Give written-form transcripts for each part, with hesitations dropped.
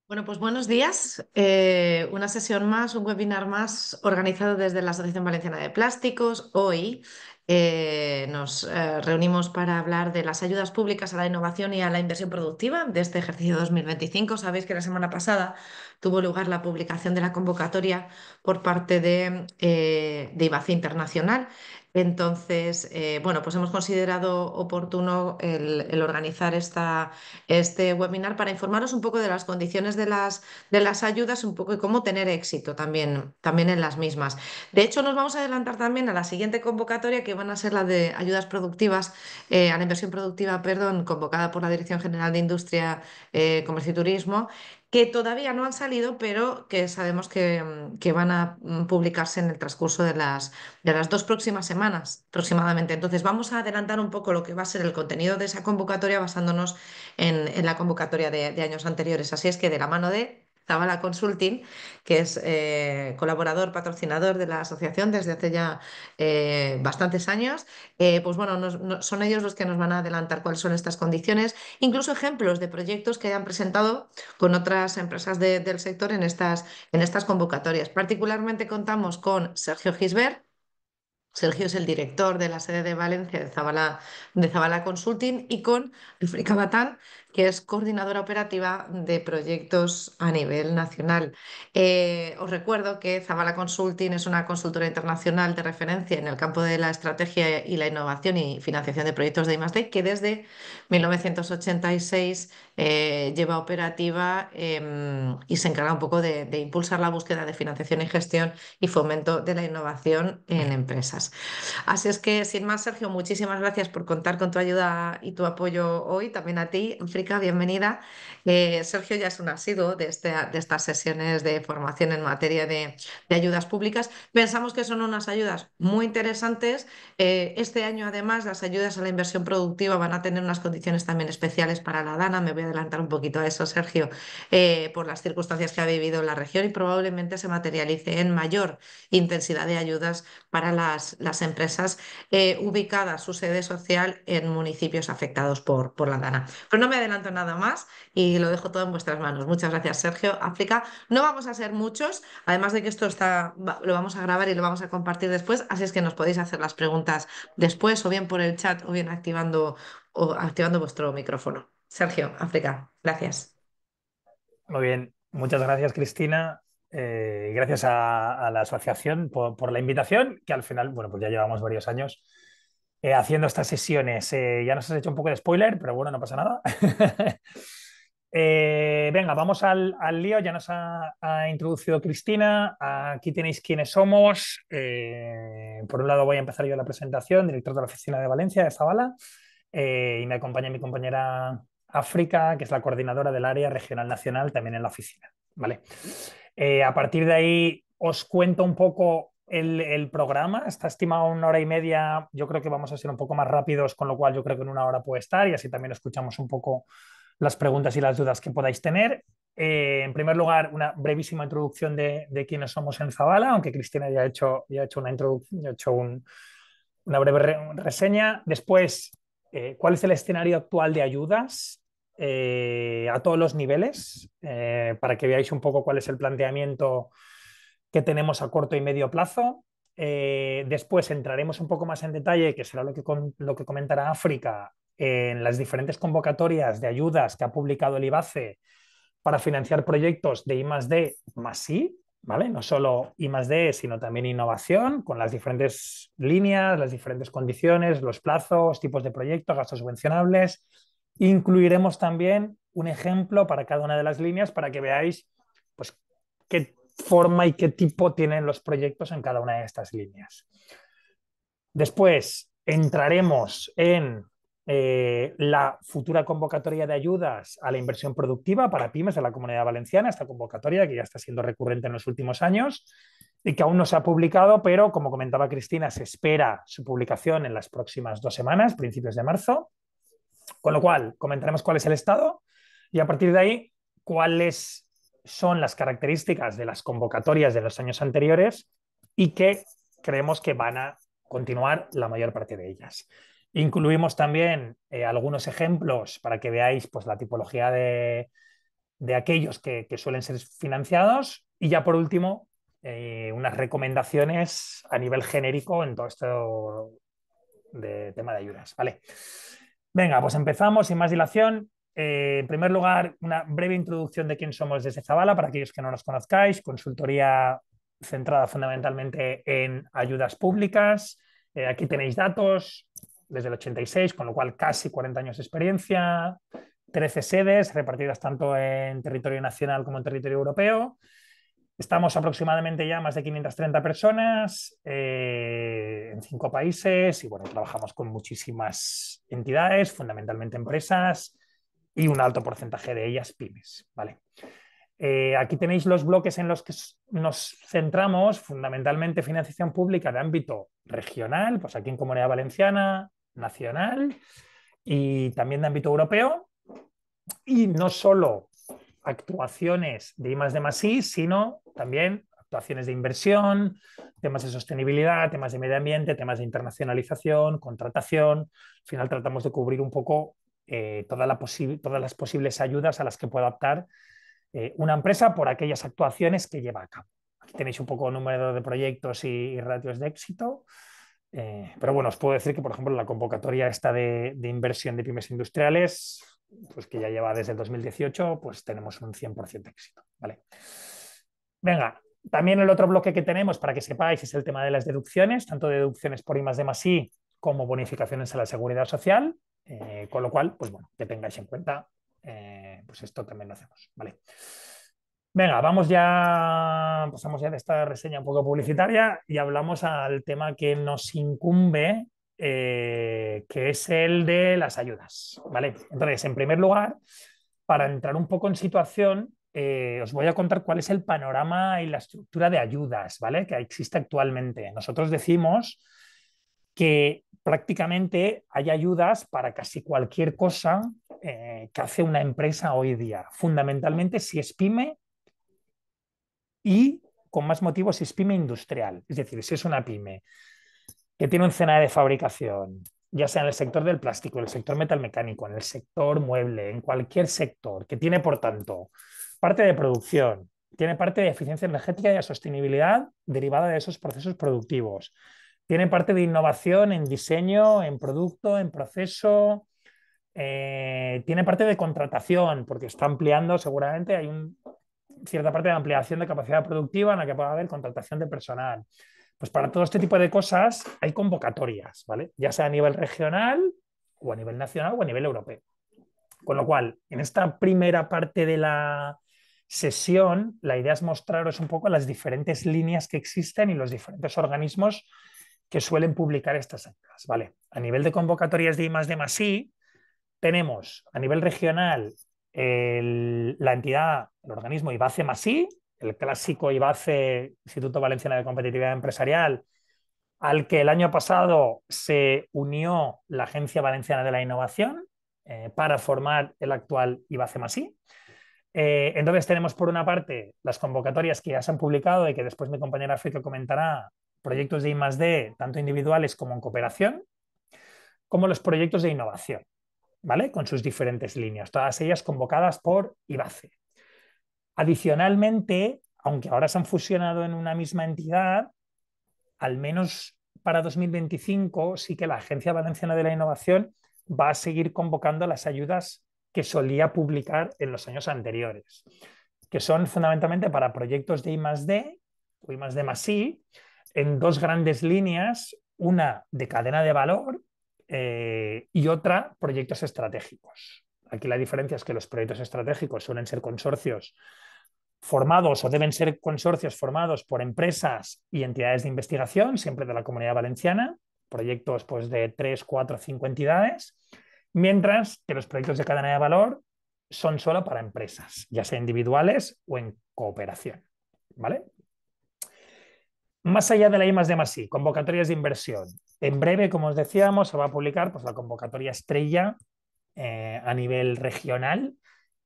Bueno, pues buenos días. Una sesión más, un webinar más organizado desde la Asociación Valenciana de Plásticos. Hoy nos reunimos para hablar de las ayudas públicas a la innovación y a la inversión productiva de este ejercicio 2025. Sabéis que la semana pasada tuvo lugar la publicación de la convocatoria por parte de IBACI Internacional. Entonces, bueno, pues hemos considerado oportuno el organizar este webinar para informaros un poco de las condiciones de las ayudas, un poco y cómo tener éxito también en las mismas. De hecho, nos vamos a adelantar también a la siguiente convocatoria, que van a ser la de ayudas productivas, a la inversión productiva, perdón, convocada por la Dirección General de Industria, Comercio y Turismo, que todavía no han salido, pero que sabemos que van a publicarse en el transcurso de las 2 próximas semanas aproximadamente. Entonces, vamos a adelantar un poco lo que va a ser el contenido de esa convocatoria basándonos en la convocatoria de años anteriores. Así es que de la mano de Zabala Consulting, que es colaborador, patrocinador de la asociación desde hace ya bastantes años, pues bueno, son ellos los que nos van a adelantar cuáles son estas condiciones, incluso ejemplos de proyectos que hayan presentado con otras empresas del sector en estas convocatorias. Particularmente contamos con Sergio Gisbert. Sergio es el director de la sede de Valencia de Zabala Consulting, y con Africa Batán, que es coordinadora operativa de proyectos a nivel nacional. Os recuerdo que Zabala Consulting es una consultora internacional de referencia en el campo de la estrategia y la innovación y financiación de proyectos de I+D, que desde 1986 lleva operativa, y se encarga un poco de impulsar la búsqueda de financiación y gestión y fomento de la innovación en empresas. Así es que, sin más, Sergio, muchísimas gracias por contar con tu ayuda y tu apoyo hoy. También a ti, África, bienvenida. Sergio ya es un asiduo de estas sesiones de formación en materia de ayudas públicas. Pensamos que son unas ayudas muy interesantes. Este año, además, las ayudas a la inversión productiva van a tener unas condiciones también especiales para la DANA. Me voy a adelantar un poquito a eso, Sergio, por las circunstancias que ha vivido la región, y probablemente se materialice en mayor intensidad de ayudas para las empresas ubicadas su sede social en municipios afectados por la DANA. Pero no me adelanto nada más y lo dejo todo en vuestras manos. Muchas gracias, Sergio. África, no vamos a ser muchos, además de que esto lo vamos a grabar y lo vamos a compartir después, así es que nos podéis hacer las preguntas después, o bien por el chat, o bien activando vuestro micrófono. Sergio, África, gracias. Muy bien, muchas gracias, Cristina. Gracias a la asociación por la invitación, que al final, bueno, pues ya llevamos varios años haciendo estas sesiones. Ya nos has hecho un poco de spoiler, pero bueno, no pasa nada. Venga, vamos al lío. Ya nos ha introducido Cristina. Aquí tenéis quiénes somos. Por un lado voy a empezar yo la presentación, director de la oficina de Valencia, de Zabala, y me acompaña mi compañera África, que es la coordinadora del área regional nacional, también en la oficina. ¿Vale? A partir de ahí os cuento un poco el programa. Está estimado 1 hora y media. Yo creo que vamos a ser un poco más rápidos, con lo cual yo creo que en 1 hora puede estar, y así también escuchamos un poco las preguntas y las dudas que podáis tener. En primer lugar, una brevísima introducción de quiénes somos en Zabala, aunque Cristina ya ha hecho una introducción, ya ha hecho una breve reseña. Después, cuál es el escenario actual de ayudas a todos los niveles, para que veáis un poco cuál es el planteamiento que tenemos a corto y medio plazo. Después entraremos un poco más en detalle, que será lo que comentará África, en las diferentes convocatorias de ayudas que ha publicado el IBACE para financiar proyectos de I+D más I, ¿vale? No solo I+D, sino también innovación, con las diferentes líneas, las diferentes condiciones, los plazos, tipos de proyectos, gastos subvencionables. Incluiremos también un ejemplo para cada una de las líneas para que veáis, pues, qué forma y qué tipo tienen los proyectos en cada una de estas líneas. Después entraremos en la futura convocatoria de ayudas a la inversión productiva para pymes de la Comunidad Valenciana, esta convocatoria que ya está siendo recurrente en los últimos años y que aún no se ha publicado, pero como comentaba Cristina, se espera su publicación en las próximas 2 semanas, principios de marzo, con lo cual comentaremos cuál es el estado y a partir de ahí cuáles son las características de las convocatorias de los años anteriores y que creemos que van a continuar la mayor parte de ellas. Incluimos también algunos ejemplos para que veáis, pues, la tipología de aquellos que suelen ser financiados. Y ya por último, unas recomendaciones a nivel genérico en todo esto de tema de ayudas. Vale. Venga, pues empezamos sin más dilación. En primer lugar, una breve introducción de quién somos desde Zabala, para aquellos que no nos conozcáis. Consultoría centrada fundamentalmente en ayudas públicas. Aquí tenéis datos desde el 86, con lo cual casi 40 años de experiencia, 13 sedes repartidas tanto en territorio nacional como en territorio europeo. Estamos aproximadamente ya más de 530 personas en 5 países y bueno, trabajamos con muchísimas entidades, fundamentalmente empresas y un alto porcentaje de ellas pymes. ¿Vale? Aquí tenéis los bloques en los que nos centramos, fundamentalmente financiación pública de ámbito regional, pues aquí en Comunidad Valenciana, nacional y también de ámbito europeo. Y no solo actuaciones de I+D+I, sino también actuaciones de inversión, temas de sostenibilidad, temas de medio ambiente, temas de internacionalización, contratación. Al final tratamos de cubrir un poco todas las posibles ayudas a las que pueda optar una empresa por aquellas actuaciones que lleva a cabo. Aquí tenéis un poco el número de proyectos y ratios de éxito. Pero bueno, os puedo decir que, por ejemplo, la convocatoria esta de inversión de pymes industriales, pues que ya lleva desde el 2018, pues tenemos un 100% de éxito. ¿Vale? Venga, también el otro bloque que tenemos, para que sepáis, es el tema de las deducciones, tanto deducciones por I+D+I como bonificaciones a la seguridad social, con lo cual, pues bueno, que tengáis en cuenta, pues esto también lo hacemos. ¿Vale? Venga, pasamos ya de esta reseña un poco publicitaria y hablamos al tema que nos incumbe, que es el de las ayudas. ¿Vale? Entonces, en primer lugar, para entrar un poco en situación, os voy a contar cuál es el panorama y la estructura de ayudas, ¿vale? Que existe actualmente. Nosotros decimos que prácticamente hay ayudas para casi cualquier cosa que hace una empresa hoy día, fundamentalmente si es pyme y con más motivo si es pyme industrial. Es decir, si es una pyme que tiene un escenario de fabricación, ya sea en el sector del plástico, en el sector metalmecánico, en el sector mueble, en cualquier sector, que tiene, por tanto, parte de producción, tiene parte de eficiencia energética y de sostenibilidad derivada de esos procesos productivos, tiene parte de innovación en diseño, en producto, en proceso, tiene parte de contratación, porque está ampliando, seguramente hay cierta parte de ampliación de capacidad productiva en la que puede haber contratación de personal. Pues para todo este tipo de cosas hay convocatorias, ¿vale? Ya sea a nivel regional o a nivel nacional o a nivel europeo. Con lo cual, en esta primera parte de la sesión, la idea es mostraros un poco las diferentes líneas que existen y los diferentes organismos que suelen publicar estas ayudas, ¿vale? A nivel de convocatorias de I+D+I, tenemos a nivel regional la entidad, el organismo IBACE+I, el clásico IBACE, Instituto Valenciano de Competitividad Empresarial, al que el año pasado se unió la Agencia Valenciana de la Innovación para formar el actual IBACE+I. Entonces tenemos por una parte las convocatorias que ya se han publicado y que después mi compañera África comentará, proyectos de I+D, tanto individuales como en cooperación, como los proyectos de innovación, ¿vale? Con sus diferentes líneas, todas ellas convocadas por IBACE. Adicionalmente, aunque ahora se han fusionado en una misma entidad, al menos para 2025 sí que la Agencia Valenciana de la Innovación va a seguir convocando las ayudas que solía publicar en los años anteriores, que son fundamentalmente para proyectos de I+D o I+D+I en dos grandes líneas, una de cadena de valor y otra proyectos estratégicos. Aquí la diferencia es que los proyectos estratégicos suelen ser consorcios formados o deben ser consorcios formados por empresas y entidades de investigación, siempre de la Comunidad Valenciana, proyectos pues, de 3, 4, 5 entidades, mientras que los proyectos de cadena de valor son solo para empresas, ya sea individuales o en cooperación. ¿Vale? Más allá de la I+D+I, convocatorias de inversión. En breve, como os decíamos, se va a publicar pues, la convocatoria estrella a nivel regional,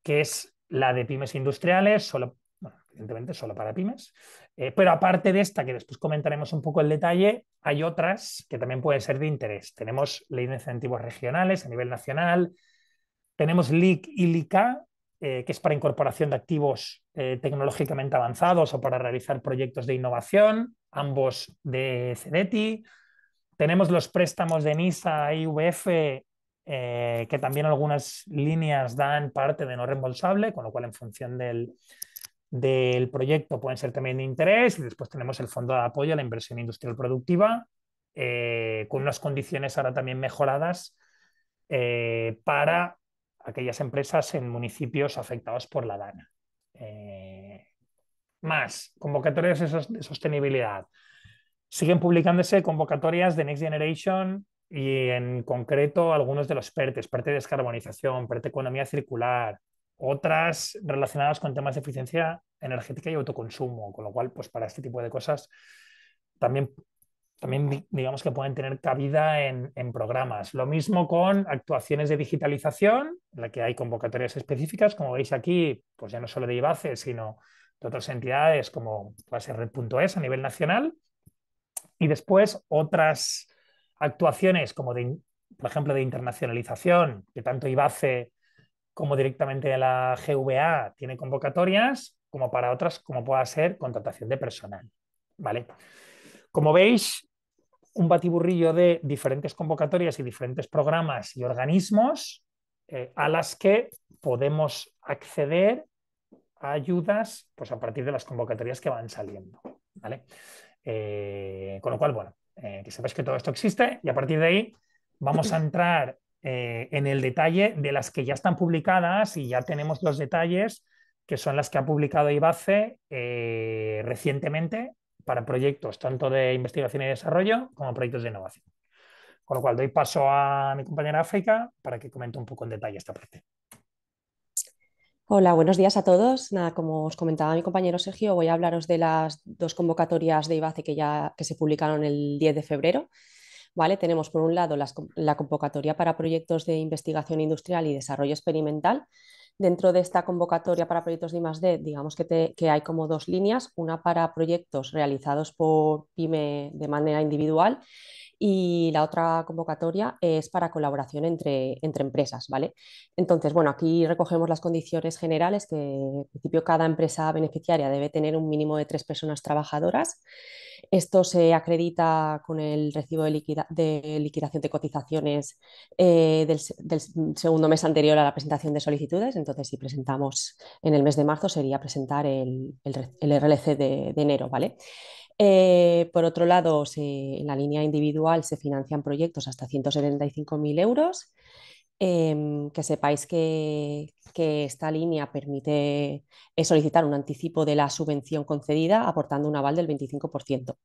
que es la de pymes industriales, solo, bueno, evidentemente solo para pymes. Pero aparte de esta, que después comentaremos un poco el detalle, hay otras que también pueden ser de interés. Tenemos ley de incentivos regionales a nivel nacional, tenemos LIC y LICA, que es para incorporación de activos tecnológicamente avanzados o para realizar proyectos de innovación, ambos de CEDETI. Tenemos los préstamos de NISA e IVF, que también algunas líneas dan parte de no reembolsable, con lo cual en función del proyecto pueden ser también de interés. Y después tenemos el Fondo de Apoyo a la Inversión Industrial Productiva, con unas condiciones ahora también mejoradas para aquellas empresas en municipios afectados por la DANA. Más convocatorias de sostenibilidad. Siguen publicándose convocatorias de Next Generation y en concreto algunos de los PERTES, PERTE de descarbonización, PERTE economía circular, otras relacionadas con temas de eficiencia energética y autoconsumo, con lo cual, pues para este tipo de cosas también digamos que pueden tener cabida en programas. Lo mismo con actuaciones de digitalización, en la que hay convocatorias específicas, como veis aquí, pues ya no solo de IBACE, sino de otras entidades como puede ser Red.es a nivel nacional. Y después otras actuaciones como por ejemplo, de internacionalización, que tanto IBACE como directamente la GVA tiene convocatorias, como para otras, como pueda ser contratación de personal. ¿Vale? Como veis, un batiburrillo de diferentes convocatorias y diferentes programas y organismos a las que podemos acceder a ayudas pues, a partir de las convocatorias que van saliendo. ¿Vale? Con lo cual, bueno, que sepáis que todo esto existe y a partir de ahí vamos a entrar en el detalle de las que ya están publicadas y ya tenemos los detalles que son las que ha publicado IBACE recientemente para proyectos tanto de investigación y desarrollo como proyectos de innovación. Con lo cual doy paso a mi compañera África para que comente un poco en detalle esta parte. Hola, buenos días a todos. Nada, como os comentaba mi compañero Sergio, voy a hablaros de las dos convocatorias de IBACE que se publicaron el 10 de febrero. ¿Vale? Tenemos por un lado la convocatoria para proyectos de investigación industrial y desarrollo experimental. Dentro de esta convocatoria para proyectos de I+D, digamos que hay como dos líneas, una para proyectos realizados por PYME de manera individual y la otra convocatoria es para colaboración entre empresas, ¿vale? Entonces, bueno, aquí recogemos las condiciones generales que en principio cada empresa beneficiaria debe tener un mínimo de 3 personas trabajadoras. Esto se acredita con el recibo de liquidación de cotizaciones del segundo mes anterior a la presentación de solicitudes. Entonces, si presentamos en el mes de marzo, sería presentar el RLC de enero, ¿vale? Por otro lado, en la línea individual se financian proyectos hasta 175.000 euros. Que sepáis que esta línea permite solicitar un anticipo de la subvención concedida aportando un aval del 25%.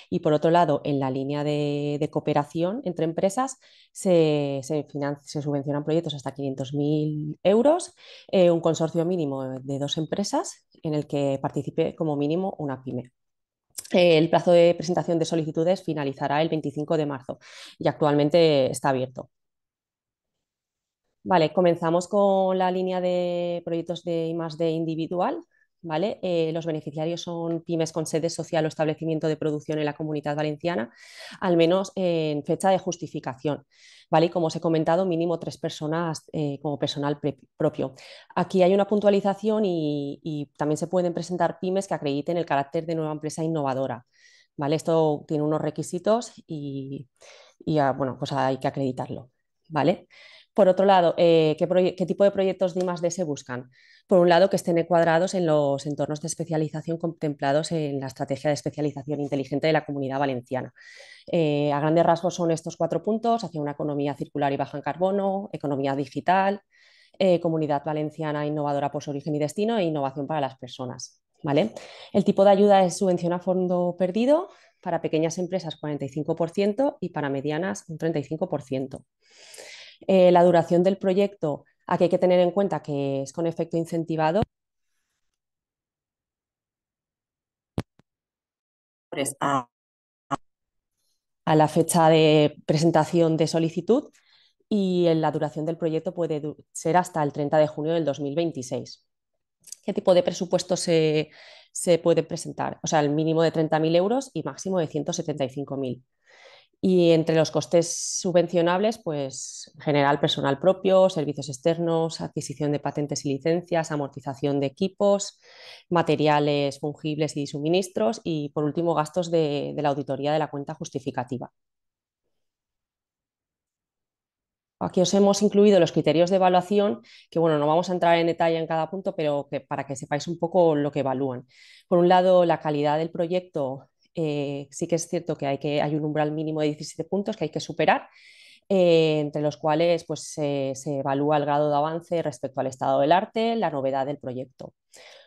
Y por otro lado, en la línea de cooperación entre empresas se subvencionan proyectos hasta 500.000 euros, un consorcio mínimo de 2 empresas en el que participe como mínimo una pyme. El plazo de presentación de solicitudes finalizará el 25 de marzo y actualmente está abierto. Vale, comenzamos con la línea de proyectos de I+D individual. ¿Vale? Los beneficiarios son pymes con sede social o establecimiento de producción en la Comunidad Valenciana, al menos en fecha de justificación. ¿Vale? Y como os he comentado, mínimo 3 personas como personal propio. Aquí hay una puntualización y también se pueden presentar pymes que acrediten el carácter de nueva empresa innovadora. ¿Vale? Esto tiene unos requisitos y bueno, pues hay que acreditarlo. ¿Vale? Por otro lado, ¿qué tipo de proyectos de I+D se buscan? Por un lado, que estén encuadrados en los entornos de especialización contemplados en la Estrategia de Especialización Inteligente de la Comunidad Valenciana. A grandes rasgos son estos 4 puntos: hacia una economía circular y baja en carbono, economía digital, Comunidad Valenciana innovadora por su origen y destino e innovación para las personas. ¿Vale? El tipo de ayuda es subvención a fondo perdido, para pequeñas empresas 45% y para medianas un 35%. La duración del proyecto, aquí hay que tener en cuenta que es con efecto incentivador a la fecha de presentación de solicitud y la duración del proyecto puede ser hasta el 30 de junio del 2026. ¿Qué tipo de presupuesto se puede presentar? O sea, el mínimo de 30.000 euros y máximo de 175.000. Y entre los costes subvencionables, pues en general personal propio, servicios externos, adquisición de patentes y licencias, amortización de equipos, materiales fungibles y suministros y por último gastos de la auditoría de la cuenta justificativa. Aquí os hemos incluido los criterios de evaluación, que bueno, no vamos a entrar en detalle en cada punto, pero que, para que sepáis un poco lo que evalúan. Por un lado, la calidad del proyecto, sí que es cierto que hay un umbral mínimo de 17 puntos que hay que superar, entre los cuales pues, se evalúa el grado de avance respecto al estado del arte, la novedad del proyecto.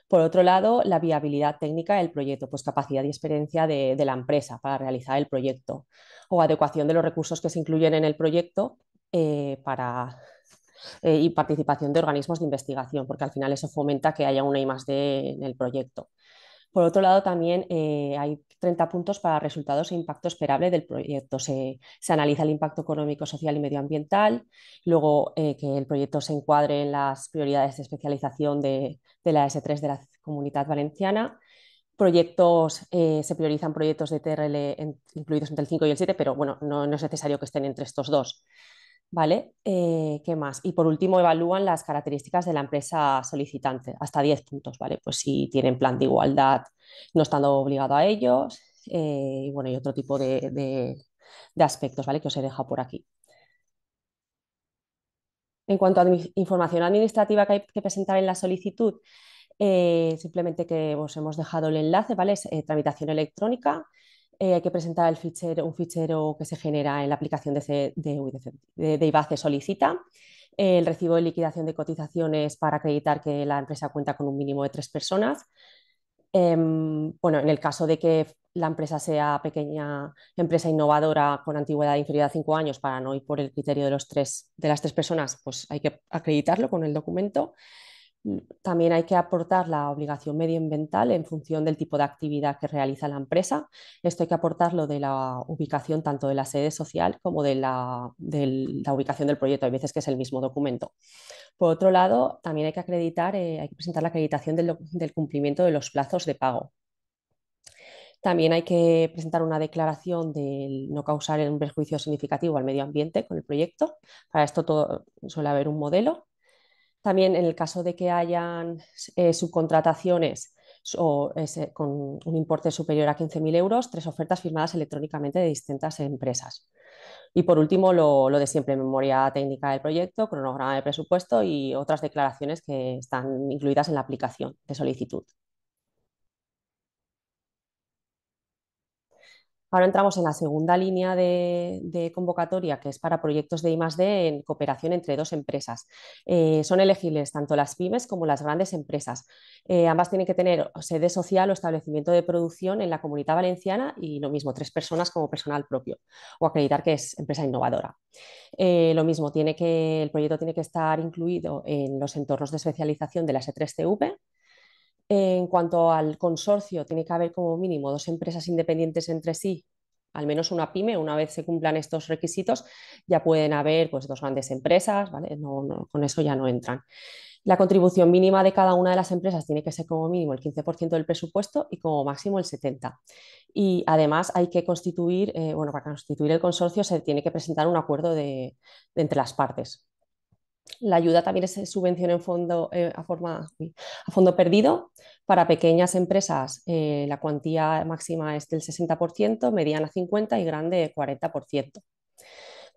Por otro lado, la viabilidad técnica del proyecto, pues capacidad y experiencia de la empresa para realizar el proyecto o adecuación de los recursos que se incluyen en el proyecto y participación de organismos de investigación, porque al final eso fomenta que haya una I+D en el proyecto. Por otro lado, también hay 30 puntos para resultados e impacto esperable del proyecto. Se analiza el impacto económico, social y medioambiental, luego que el proyecto se encuadre en las prioridades de especialización de la S3 de la Comunidad Valenciana. Se priorizan proyectos de TRL incluidos entre el 5 y el 7, pero bueno, no es necesario que estén entre estos dos. ¿Vale? ¿Qué más? Y por último, evalúan las características de la empresa solicitante, hasta 10 puntos, ¿vale? Pues si tienen plan de igualdad, no estando obligado a ellos, y bueno, y otro tipo de aspectos, ¿vale? Que os he dejado por aquí. En cuanto a información administrativa que hay que presentar en la solicitud, simplemente que os hemos dejado el enlace, ¿vale? Es tramitación electrónica. Hay que presentar un fichero que se genera en la aplicación de IBACE Solicita, el recibo de liquidación de cotizaciones para acreditar que la empresa cuenta con un mínimo de 3 personas. Bueno, en el caso de que la empresa sea pequeña empresa innovadora con antigüedad inferior a 5 años, para no ir por el criterio de las 3 personas, pues hay que acreditarlo con el documento. También hay que aportar la obligación medioambiental en función del tipo de actividad que realiza la empresa. Esto hay que aportarlo de la ubicación tanto de la sede social como de la ubicación del proyecto. Hay veces que es el mismo documento. Por otro lado, también hay que presentar la acreditación del cumplimiento de los plazos de pago. También hay que presentar una declaración de no causar un perjuicio significativo al medio ambiente con el proyecto. Para esto suele haber un modelo. También en el caso de que hayan subcontrataciones con un importe superior a 15.000 euros, 3 ofertas firmadas electrónicamente de distintas empresas. Y por último, lo de siempre, memoria técnica del proyecto, cronograma de presupuesto y otras declaraciones que están incluidas en la aplicación de solicitud. Ahora entramos en la segunda línea de convocatoria, que es para proyectos de I+D en cooperación entre 2 empresas. Son elegibles tanto las pymes como las grandes empresas. Ambas tienen que tener sede social o establecimiento de producción en la Comunidad Valenciana y lo mismo, 3 personas como personal propio o acreditar que es empresa innovadora. Lo mismo, el proyecto tiene que estar incluido en los entornos de especialización de la S3CV. En cuanto al consorcio, tiene que haber como mínimo 2 empresas independientes entre sí, al menos una pyme. Una vez se cumplan estos requisitos, ya pueden haber pues, 2 grandes empresas, ¿vale? Con eso ya no entran. La contribución mínima de cada una de las empresas tiene que ser como mínimo el 15% del presupuesto y como máximo el 70%. Y además hay que constituir, para constituir el consorcio se tiene que presentar un acuerdo entre las partes. La ayuda también es subvención a fondo perdido. Para pequeñas empresas, la cuantía máxima es del 60%, mediana 50% y grande 40%.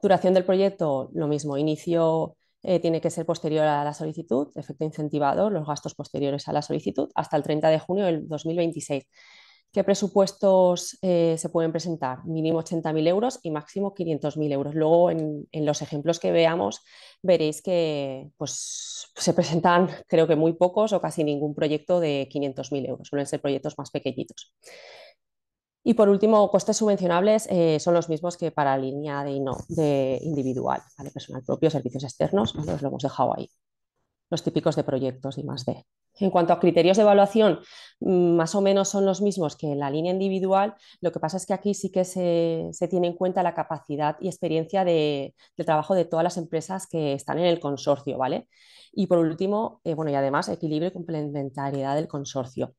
Duración del proyecto, lo mismo. Inicio tiene que ser posterior a la solicitud, efecto incentivador, los gastos posteriores a la solicitud, hasta el 30 de junio del 2026. ¿Qué presupuestos se pueden presentar? Mínimo 80.000 euros y máximo 500.000 euros. Luego, en los ejemplos que veamos, veréis que pues, se presentan, creo que muy pocos o casi ningún proyecto de 500.000 euros. Suelen ser proyectos más pequeñitos. Y por último, costes subvencionables son los mismos que para la línea de individual, ¿vale? Personal propio, servicios externos, ¿no? Los lo hemos dejado ahí. Los típicos de proyectos y más de. En cuanto a criterios de evaluación, más o menos son los mismos que en la línea individual. Lo que pasa es que aquí sí que se tiene en cuenta la capacidad y experiencia de trabajo de todas las empresas que están en el consorcio, ¿vale? Y por último, y además, equilibrio y complementariedad del consorcio.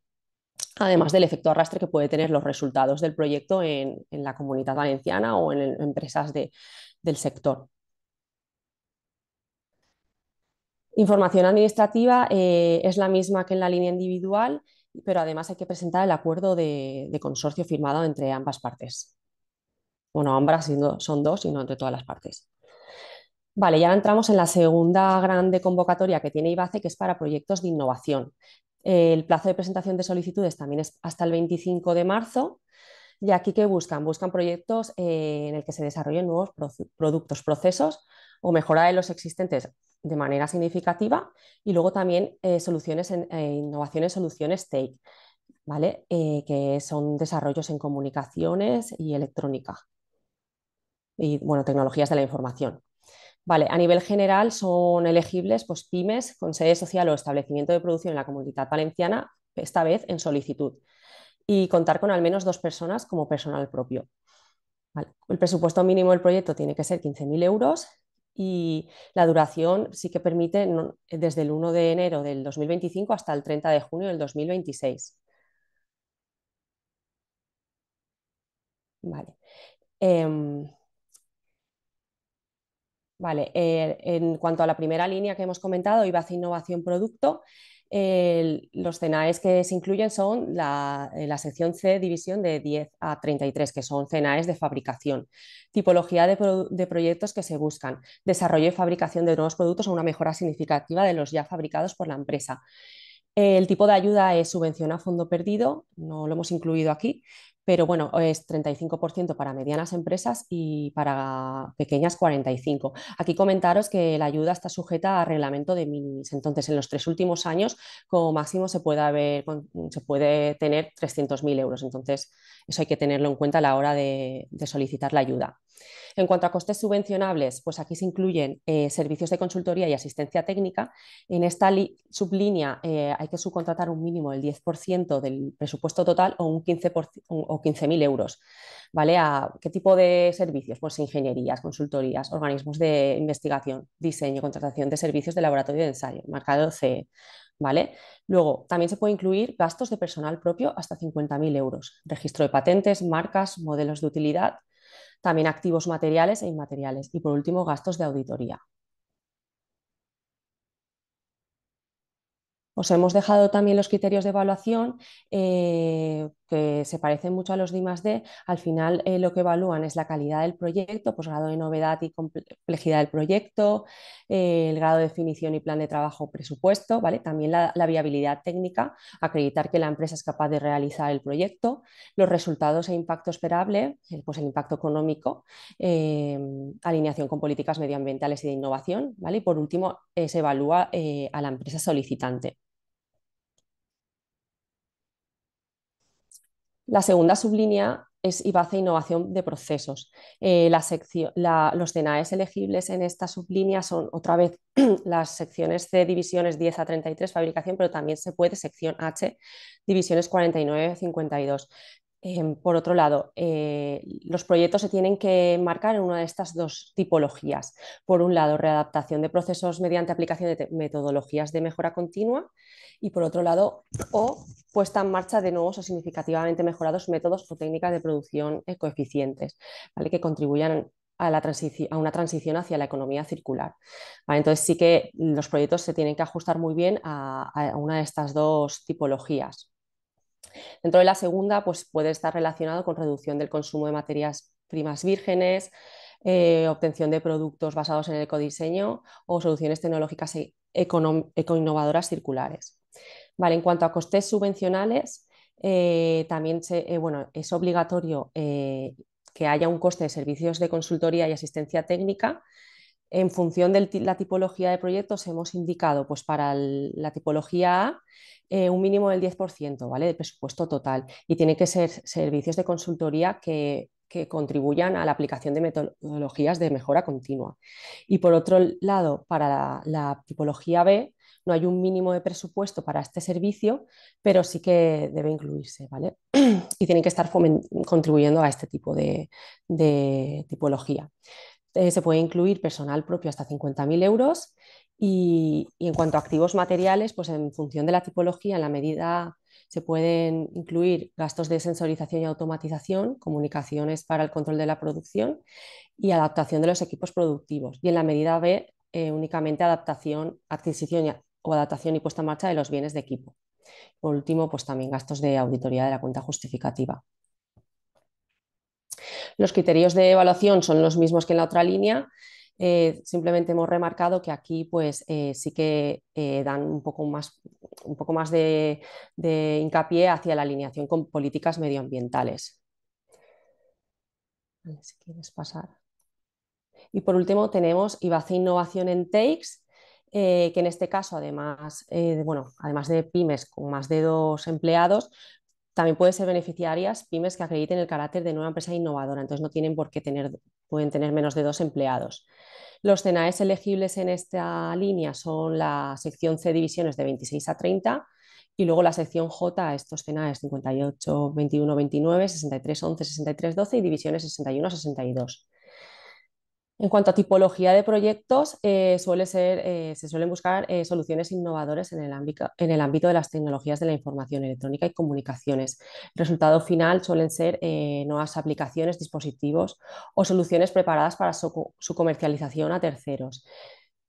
además del efecto arrastre que puede tener los resultados del proyecto en la Comunidad Valenciana o en empresas del sector. Información administrativa es la misma que en la línea individual, pero además hay que presentar el acuerdo de consorcio firmado entre ambas partes. Bueno, ambas son dos y no entre todas las partes. Vale, ya entramos en la segunda grande convocatoria que tiene IBACE, que es para proyectos de innovación. El plazo de presentación de solicitudes también es hasta el 25 de marzo. Y aquí, ¿qué buscan? Buscan proyectos en el que se desarrollen nuevos productos, procesos o mejora de los existentes de manera significativa y luego también innovaciones, soluciones TEI, ¿vale? Que son desarrollos en comunicaciones y electrónica y, bueno, tecnologías de la información. Vale, a nivel general son elegibles pues, pymes con sede social o establecimiento de producción en la Comunidad Valenciana, esta vez en solicitud, y contar con al menos 2 personas como personal propio. Vale. El presupuesto mínimo del proyecto tiene que ser 15.000 euros y la duración sí que permite desde el 1 de enero del 2025 hasta el 30 de junio del 2026. Vale. Vale, en cuanto a la primera línea que hemos comentado, IBACE Innovación Producto, los CNAEs que se incluyen son la sección C, división de 10 a 33, que son CNAEs de fabricación. Tipología de proyectos que se buscan, desarrollo y fabricación de nuevos productos a una mejora significativa de los ya fabricados por la empresa. El tipo de ayuda es subvención a fondo perdido, no lo hemos incluido aquí, pero bueno, es 35% para medianas empresas y para pequeñas 45%. Aquí comentaros que la ayuda está sujeta a reglamento de minimis, entonces en los 3 últimos años como máximo se puede tener 300.000 euros, entonces eso hay que tenerlo en cuenta a la hora de solicitar la ayuda. En cuanto a costes subvencionables, pues aquí se incluyen servicios de consultoría y asistencia técnica. En esta sublínea hay que subcontratar un mínimo del 10% del presupuesto total o un 15% o 15.000 euros. ¿Vale? ¿Qué tipo de servicios? Pues ingenierías, consultorías, organismos de investigación, diseño, contratación de servicios de laboratorio de ensayo, marcado CE. ¿Vale? Luego, también se puede incluir gastos de personal propio hasta 50.000 euros, registro de patentes, marcas, modelos de utilidad, también activos materiales e inmateriales y por último gastos de auditoría. Os hemos dejado también los criterios de evaluación que se parecen mucho a los de I+D. Al final lo que evalúan es la calidad del proyecto, pues grado de novedad y complejidad del proyecto, el grado de definición y plan de trabajo presupuesto, ¿vale? También la viabilidad técnica, acreditar que la empresa es capaz de realizar el proyecto, los resultados e impacto esperable, pues el impacto económico, alineación con políticas medioambientales y de innovación, ¿vale? Y por último se evalúa a la empresa solicitante. La segunda sublínea es IBACE Innovación de Procesos. Los CNAEs elegibles en esta sublínea son otra vez las secciones C, divisiones 10 a 33, fabricación, pero también se puede sección H, divisiones 49 a 52. Por otro lado, los proyectos se tienen que enmarcar en una de estas dos tipologías. Por un lado, readaptación de procesos mediante aplicación de metodologías de mejora continua y por otro lado, o puesta en marcha de nuevos o significativamente mejorados métodos o técnicas de producción ecoeficientes, ¿vale? Que contribuyan a una transición hacia la economía circular. ¿Vale? Entonces sí que los proyectos se tienen que ajustar muy bien a una de estas dos tipologías. Dentro de la segunda, pues puede estar relacionado con reducción del consumo de materias primas vírgenes, obtención de productos basados en el ecodiseño o soluciones tecnológicas ecoinnovadoras circulares. Vale, en cuanto a costes subvencionales, también bueno, es obligatorio que haya un coste de servicios de consultoría y asistencia técnica. En función de la tipología de proyectos hemos indicado pues para la tipología A un mínimo del 10%, ¿vale? Del presupuesto total y tiene que ser servicios de consultoría que contribuyan a la aplicación de metodologías de mejora continua. Y por otro lado, para la tipología B no hay un mínimo de presupuesto para este servicio, pero sí que debe incluirse, ¿vale? Y tienen que estar contribuyendo a este tipo de tipología. Se puede incluir personal propio hasta 50.000 euros y en cuanto a activos materiales, pues en función de la tipología, en la medida Se pueden incluir gastos de sensorización y automatización, comunicaciones para el control de la producción y adaptación de los equipos productivos. Y en la medida B, únicamente adaptación, adquisición o adaptación y puesta en marcha de los bienes de equipo. Por último, pues también gastos de auditoría de la cuenta justificativa. Los criterios de evaluación son los mismos que en la otra línea. Simplemente hemos remarcado que aquí pues, sí que dan un poco más de hincapié hacia la alineación con políticas medioambientales. Vale, si quieres pasar. Y por último tenemos IBACE Innovación en TEICS, que en este caso, además, además de pymes con más de 2 empleados, también pueden ser beneficiarias pymes que acrediten el carácter de nueva empresa innovadora, entonces no tienen por qué pueden tener menos de 2 empleados. Los CNAEs elegibles en esta línea son la sección C divisiones de 26 a 30 y luego la sección J, estos CNAEs 58, 21, 29, 63, 11, 63, 12 y divisiones 61 a 62. En cuanto a tipología de proyectos, se suelen buscar soluciones innovadoras en el ámbito de las tecnologías de la información electrónica y comunicaciones. El resultado final suelen ser nuevas aplicaciones, dispositivos o soluciones preparadas para su comercialización a terceros.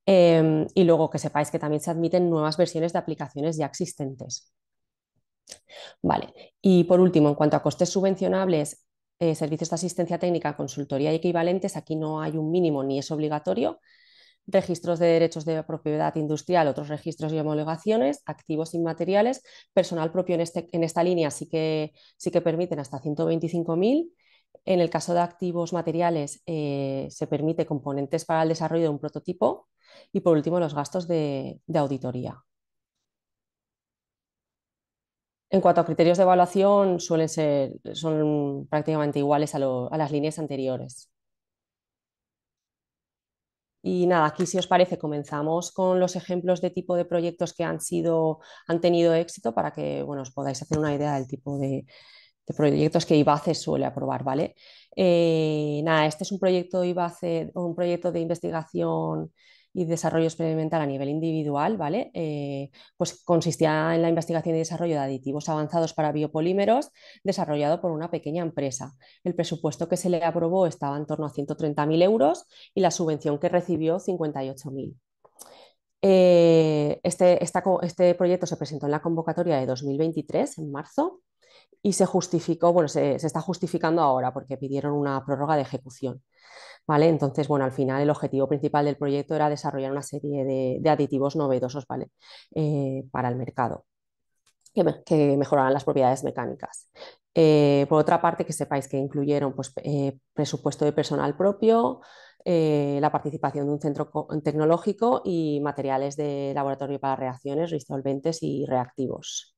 Y luego que sepáis que también se admiten nuevas versiones de aplicaciones ya existentes. Vale. Y por último, en cuanto a costes subvencionables, servicios de asistencia técnica, consultoría y equivalentes, aquí no hay un mínimo ni es obligatorio. Registros de derechos de propiedad industrial, otros registros y homologaciones, activos inmateriales, personal propio en esta línea sí que permiten hasta 125.000. En el caso de activos materiales se permite componentes para el desarrollo de un prototipo y por último los gastos de auditoría. En cuanto a criterios de evaluación, son prácticamente iguales a las líneas anteriores. Y nada, aquí si os parece comenzamos con los ejemplos de tipo de proyectos que han tenido éxito para que os podáis hacer una idea del tipo de proyectos que IBACE suele aprobar, ¿vale? Nada, este es un proyecto IBACE, un proyecto de investigación y desarrollo experimental a nivel individual, ¿vale? Pues consistía en la investigación y desarrollo de aditivos avanzados para biopolímeros desarrollado por una pequeña empresa. El presupuesto que se le aprobó estaba en torno a 130.000 euros y la subvención que recibió 58.000. Este proyecto se presentó en la convocatoria de 2023, en marzo, y se justificó, se está justificando ahora porque pidieron una prórroga de ejecución. ¿Vale? Entonces, al final el objetivo principal del proyecto era desarrollar una serie de aditivos novedosos, ¿vale? Para el mercado que mejoraran las propiedades mecánicas. Por otra parte, que sepáis que incluyeron pues, presupuesto de personal propio, la participación de un centro tecnológico y materiales de laboratorio para reacciones, disolventes y reactivos.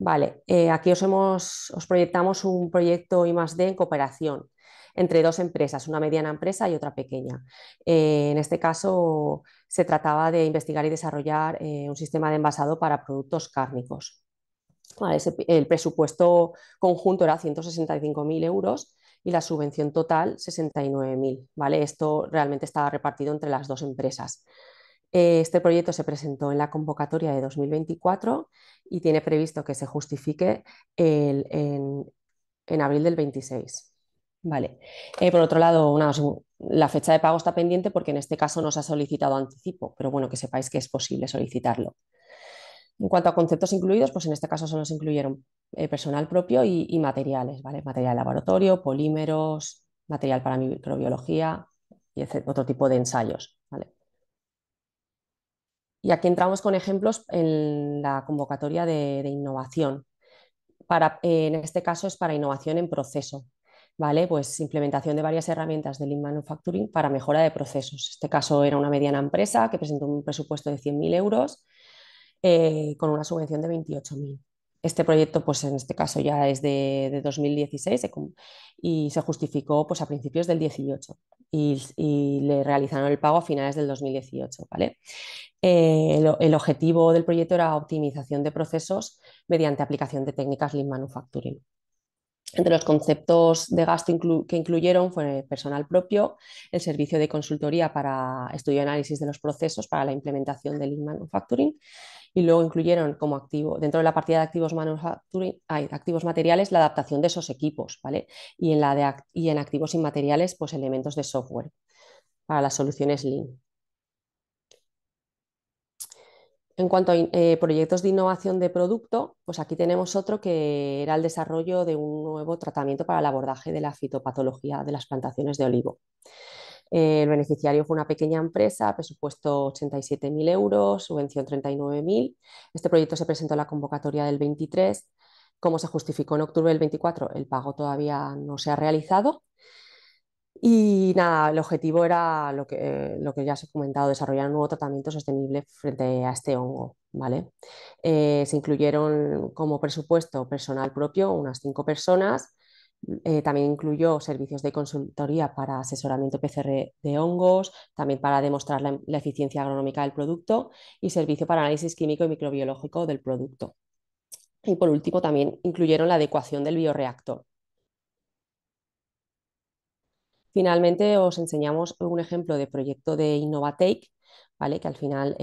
Vale, aquí os proyectamos un proyecto I+D en cooperación entre 2 empresas, una mediana empresa y otra pequeña. En este caso se trataba de investigar y desarrollar un sistema de envasado para productos cárnicos. Vale, el presupuesto conjunto era 165.000 euros y la subvención total 69.000. ¿Vale? Esto realmente estaba repartido entre las 2 empresas. Este proyecto se presentó en la convocatoria de 2024 y tiene previsto que se justifique en abril del 26. Vale. Por otro lado, la fecha de pago está pendiente porque en este caso no se ha solicitado anticipo, pero bueno, que sepáis que es posible solicitarlo. En cuanto a conceptos incluidos, pues en este caso solo se incluyeron personal propio y materiales, ¿vale? Material de laboratorio, polímeros, material para microbiología y otro tipo de ensayos, ¿vale? Y aquí entramos con ejemplos en la convocatoria de innovación. En este caso es para innovación en proceso, ¿vale? Pues implementación de varias herramientas de Lean Manufacturing para mejora de procesos. En este caso era una mediana empresa que presentó un presupuesto de 100.000 euros con una subvención de 28.000. Este proyecto, pues en este caso ya es de 2016 y se justificó pues, a principios del 18 y le realizaron el pago a finales del 2018, ¿vale? El objetivo del proyecto era optimización de procesos mediante aplicación de técnicas Lean Manufacturing. Entre los conceptos de gasto que incluyeron fue personal propio, el servicio de consultoría para estudio y análisis de los procesos para la implementación del Lean Manufacturing, y luego incluyeron como activo, dentro de la partida de activos manufacturing, hay activos materiales, la adaptación de esos equipos, ¿vale? Y en activos inmateriales, pues elementos de software para las soluciones Lean. En cuanto a proyectos de innovación de producto, pues aquí tenemos otro que era el desarrollo de un nuevo tratamiento para el abordaje de la fitopatología de las plantaciones de olivo. El beneficiario fue una pequeña empresa, presupuesto 87.000 euros, subvención 39.000. Este proyecto se presentó en la convocatoria del 23. Como se justificó en octubre del 24, el pago todavía no se ha realizado. Y nada, el objetivo era lo que ya os he comentado, desarrollar un nuevo tratamiento sostenible frente a este hongo, ¿vale? Se incluyeron como presupuesto personal propio unas 5 personas. También incluyó servicios de consultoría para asesoramiento PCR de hongos, también para demostrar la eficiencia agronómica del producto y servicio para análisis químico y microbiológico del producto. Y por último, también incluyeron la adecuación del bioreactor. Finalmente, os enseñamos un ejemplo de proyecto de Innovatake, ¿vale? Que al final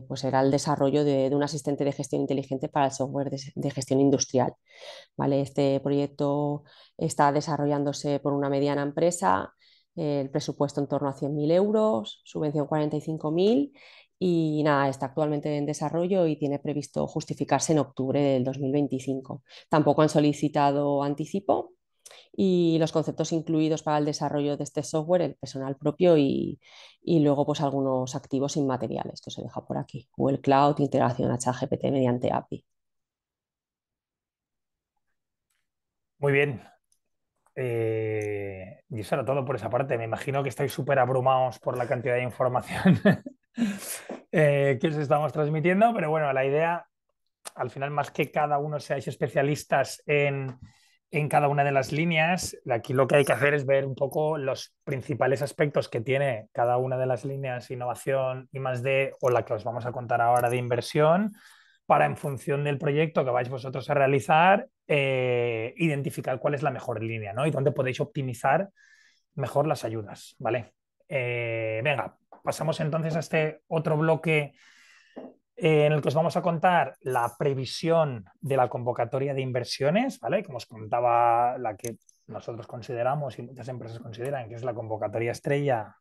pues era el desarrollo de un asistente de gestión inteligente para el software de gestión industrial. ¿Vale? Este proyecto está desarrollándose por una mediana empresa, el presupuesto en torno a 100.000 euros, subvención 45.000 y nada, está actualmente en desarrollo y tiene previsto justificarse en octubre del 2025. Tampoco han solicitado anticipo y los conceptos incluidos para el desarrollo de este software, el personal propio y luego pues algunos activos inmateriales que os he dejado por aquí. Google Cloud, integración a ChatGPT mediante API. Muy bien. Y eso era todo por esa parte. Me imagino que estáis súper abrumados por la cantidad de información que os estamos transmitiendo, pero bueno, la idea, al final, más que cada uno seáis especialistas en cada una de las líneas, aquí lo que hay que hacer es ver un poco los principales aspectos que tiene cada una de las líneas, innovación, I+D o la que os vamos a contar ahora de inversión, para en función del proyecto que vais vosotros a realizar, identificar cuál es la mejor línea, ¿no? Y dónde podéis optimizar mejor las ayudas, ¿vale? Venga, pasamos entonces a este otro bloque en el que os vamos a contar la previsión de la convocatoria de inversiones, ¿vale? Como os contaba, la que nosotros consideramos y muchas empresas consideran que es la convocatoria estrella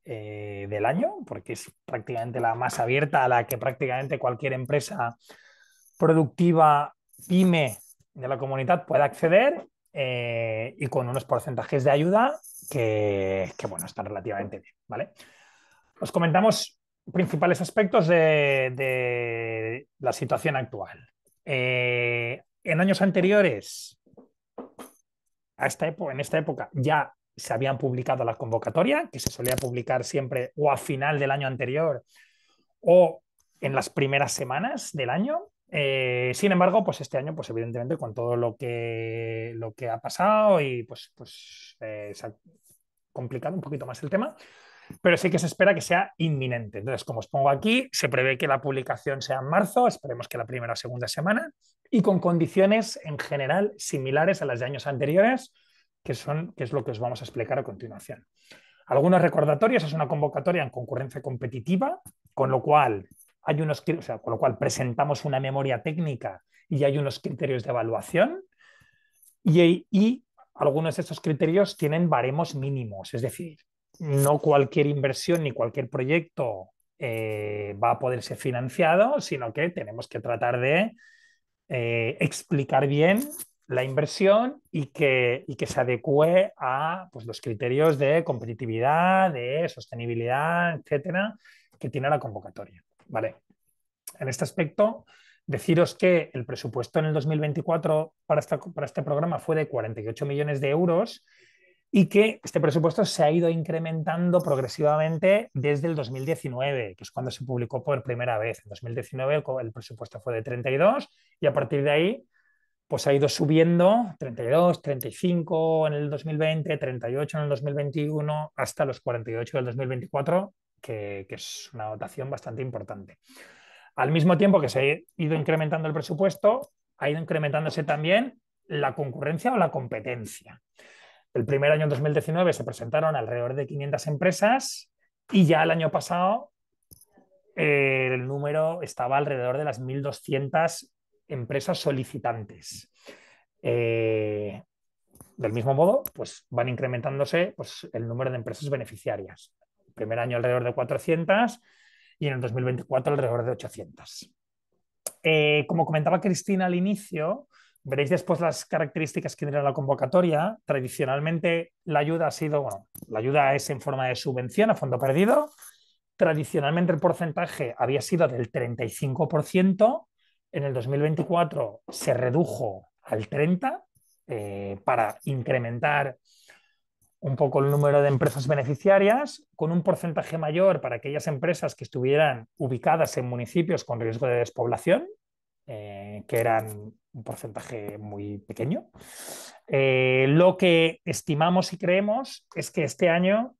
del año, porque es prácticamente la más abierta a la que prácticamente cualquier empresa productiva, pyme de la comunidad pueda acceder y con unos porcentajes de ayuda bueno, están relativamente bien, ¿vale? Os comentamos principales aspectos de la situación actual. En años anteriores, en esta época, ya se habían publicado la convocatoria, que se solía publicar siempre o a final del año anterior o en las primeras semanas del año. Sin embargo, pues este año, pues evidentemente con todo lo que ha pasado y se ha complicado un poquito más el tema, pero sí que se espera que sea inminente. Entonces, como os pongo aquí, se prevé que la publicación sea en marzo, esperemos que la primera o segunda semana, y con condiciones en general similares a las de años anteriores, que es lo que os vamos a explicar a continuación. Algunos recordatorios: es una convocatoria en concurrencia competitiva, con lo cual con lo cual presentamos una memoria técnica y hay unos criterios de evaluación y algunos de estos criterios tienen baremos mínimos, es decir, no cualquier inversión ni cualquier proyecto va a poder ser financiado, sino que tenemos que tratar de explicar bien la inversión y que se adecue a pues, los criterios de competitividad, de sostenibilidad, etcétera, que tiene la convocatoria. Vale. En este aspecto, deciros que el presupuesto en el 2024 para este programa fue de 48 millones de euros y que este presupuesto se ha ido incrementando progresivamente desde el 2019, que es cuando se publicó por primera vez. En 2019 el presupuesto fue de 32 y a partir de ahí pues ha ido subiendo 32, 35 en el 2020, 38 en el 2021, hasta los 48 del 2024, que es una dotación bastante importante. Al mismo tiempo que se ha ido incrementando el presupuesto, ha ido incrementándose también la concurrencia o la competencia. El primer año, en 2019, se presentaron alrededor de 500 empresas y ya el año pasado el número estaba alrededor de las 1.200 empresas solicitantes. Del mismo modo, pues van incrementándose pues, el número de empresas beneficiarias. El primer año alrededor de 400 y en el 2024 alrededor de 800. Como comentaba Cristina al inicio, veréis después las características que tiene la convocatoria. Tradicionalmente la ayuda ha sido, bueno, la ayuda es en forma de subvención a fondo perdido. Tradicionalmente el porcentaje había sido del 35%. En el 2024 se redujo al 30% para incrementar un poco el número de empresas beneficiarias, con un porcentaje mayor para aquellas empresas que estuvieran ubicadas en municipios con riesgo de despoblación, que eran un porcentaje muy pequeño. Lo que estimamos y creemos es que este año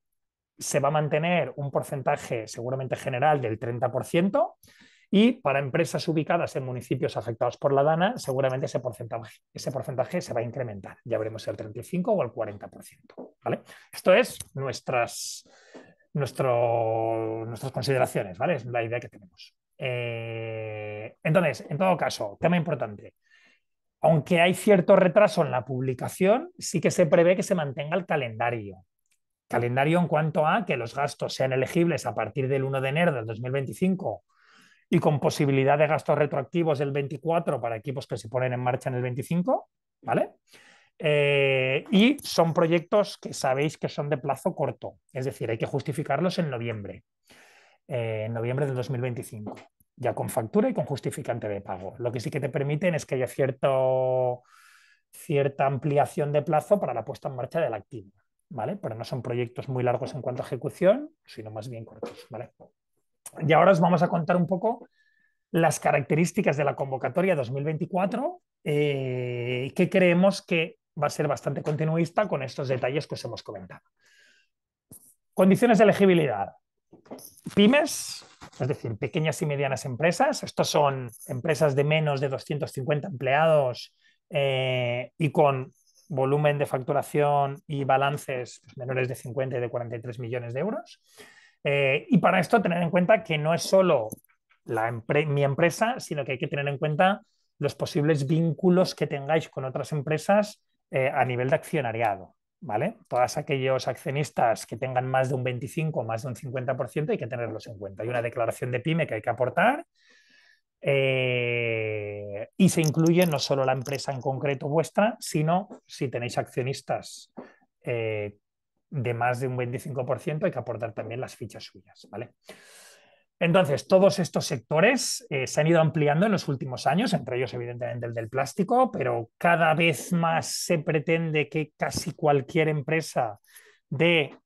se va a mantener un porcentaje seguramente general del 30%, y para empresas ubicadas en municipios afectados por la DANA, seguramente ese porcentaje se va a incrementar. Ya veremos si al 35% o al 40%. ¿Vale? Esto es nuestras consideraciones, ¿vale? Es la idea que tenemos. Entonces, en todo caso, tema importante. Aunque hay cierto retraso en la publicación, sí que se prevé que se mantenga el calendario. Calendario en cuanto a que los gastos sean elegibles a partir del 1 de enero del 2025 y con posibilidad de gastos retroactivos del 24 para equipos que se ponen en marcha en el 25, ¿vale? Y son proyectos que sabéis que son de plazo corto, es decir, hay que justificarlos en noviembre del 2025, ya con factura y con justificante de pago. Lo que sí que te permiten es que haya cierta ampliación de plazo para la puesta en marcha del activo, ¿vale? Pero no son proyectos muy largos en cuanto a ejecución, sino más bien cortos, ¿vale? Y ahora os vamos a contar un poco las características de la convocatoria 2024, que creemos que va a ser bastante continuista con estos detalles que os hemos comentado. Condiciones de elegibilidad. Pymes, es decir, pequeñas y medianas empresas. Estos son empresas de menos de 250 empleados y con volumen de facturación y balances pues, menores de 50 y de 43 millones de euros. Y para esto tener en cuenta que no es solo mi empresa, sino que hay que tener en cuenta los posibles vínculos que tengáis con otras empresas a nivel de accionariado, ¿vale? Todos aquellos accionistas que tengan más de un 25 o más de un 50% hay que tenerlos en cuenta. Hay una declaración de pyme que hay que aportar y se incluye no solo la empresa en concreto vuestra, sino si tenéis accionistas de más de un 25% hay que aportar también las fichas suyas, ¿vale? Entonces, todos estos sectores se han ido ampliando en los últimos años, entre ellos evidentemente el del plástico, pero cada vez más se pretende que casi cualquier empresa de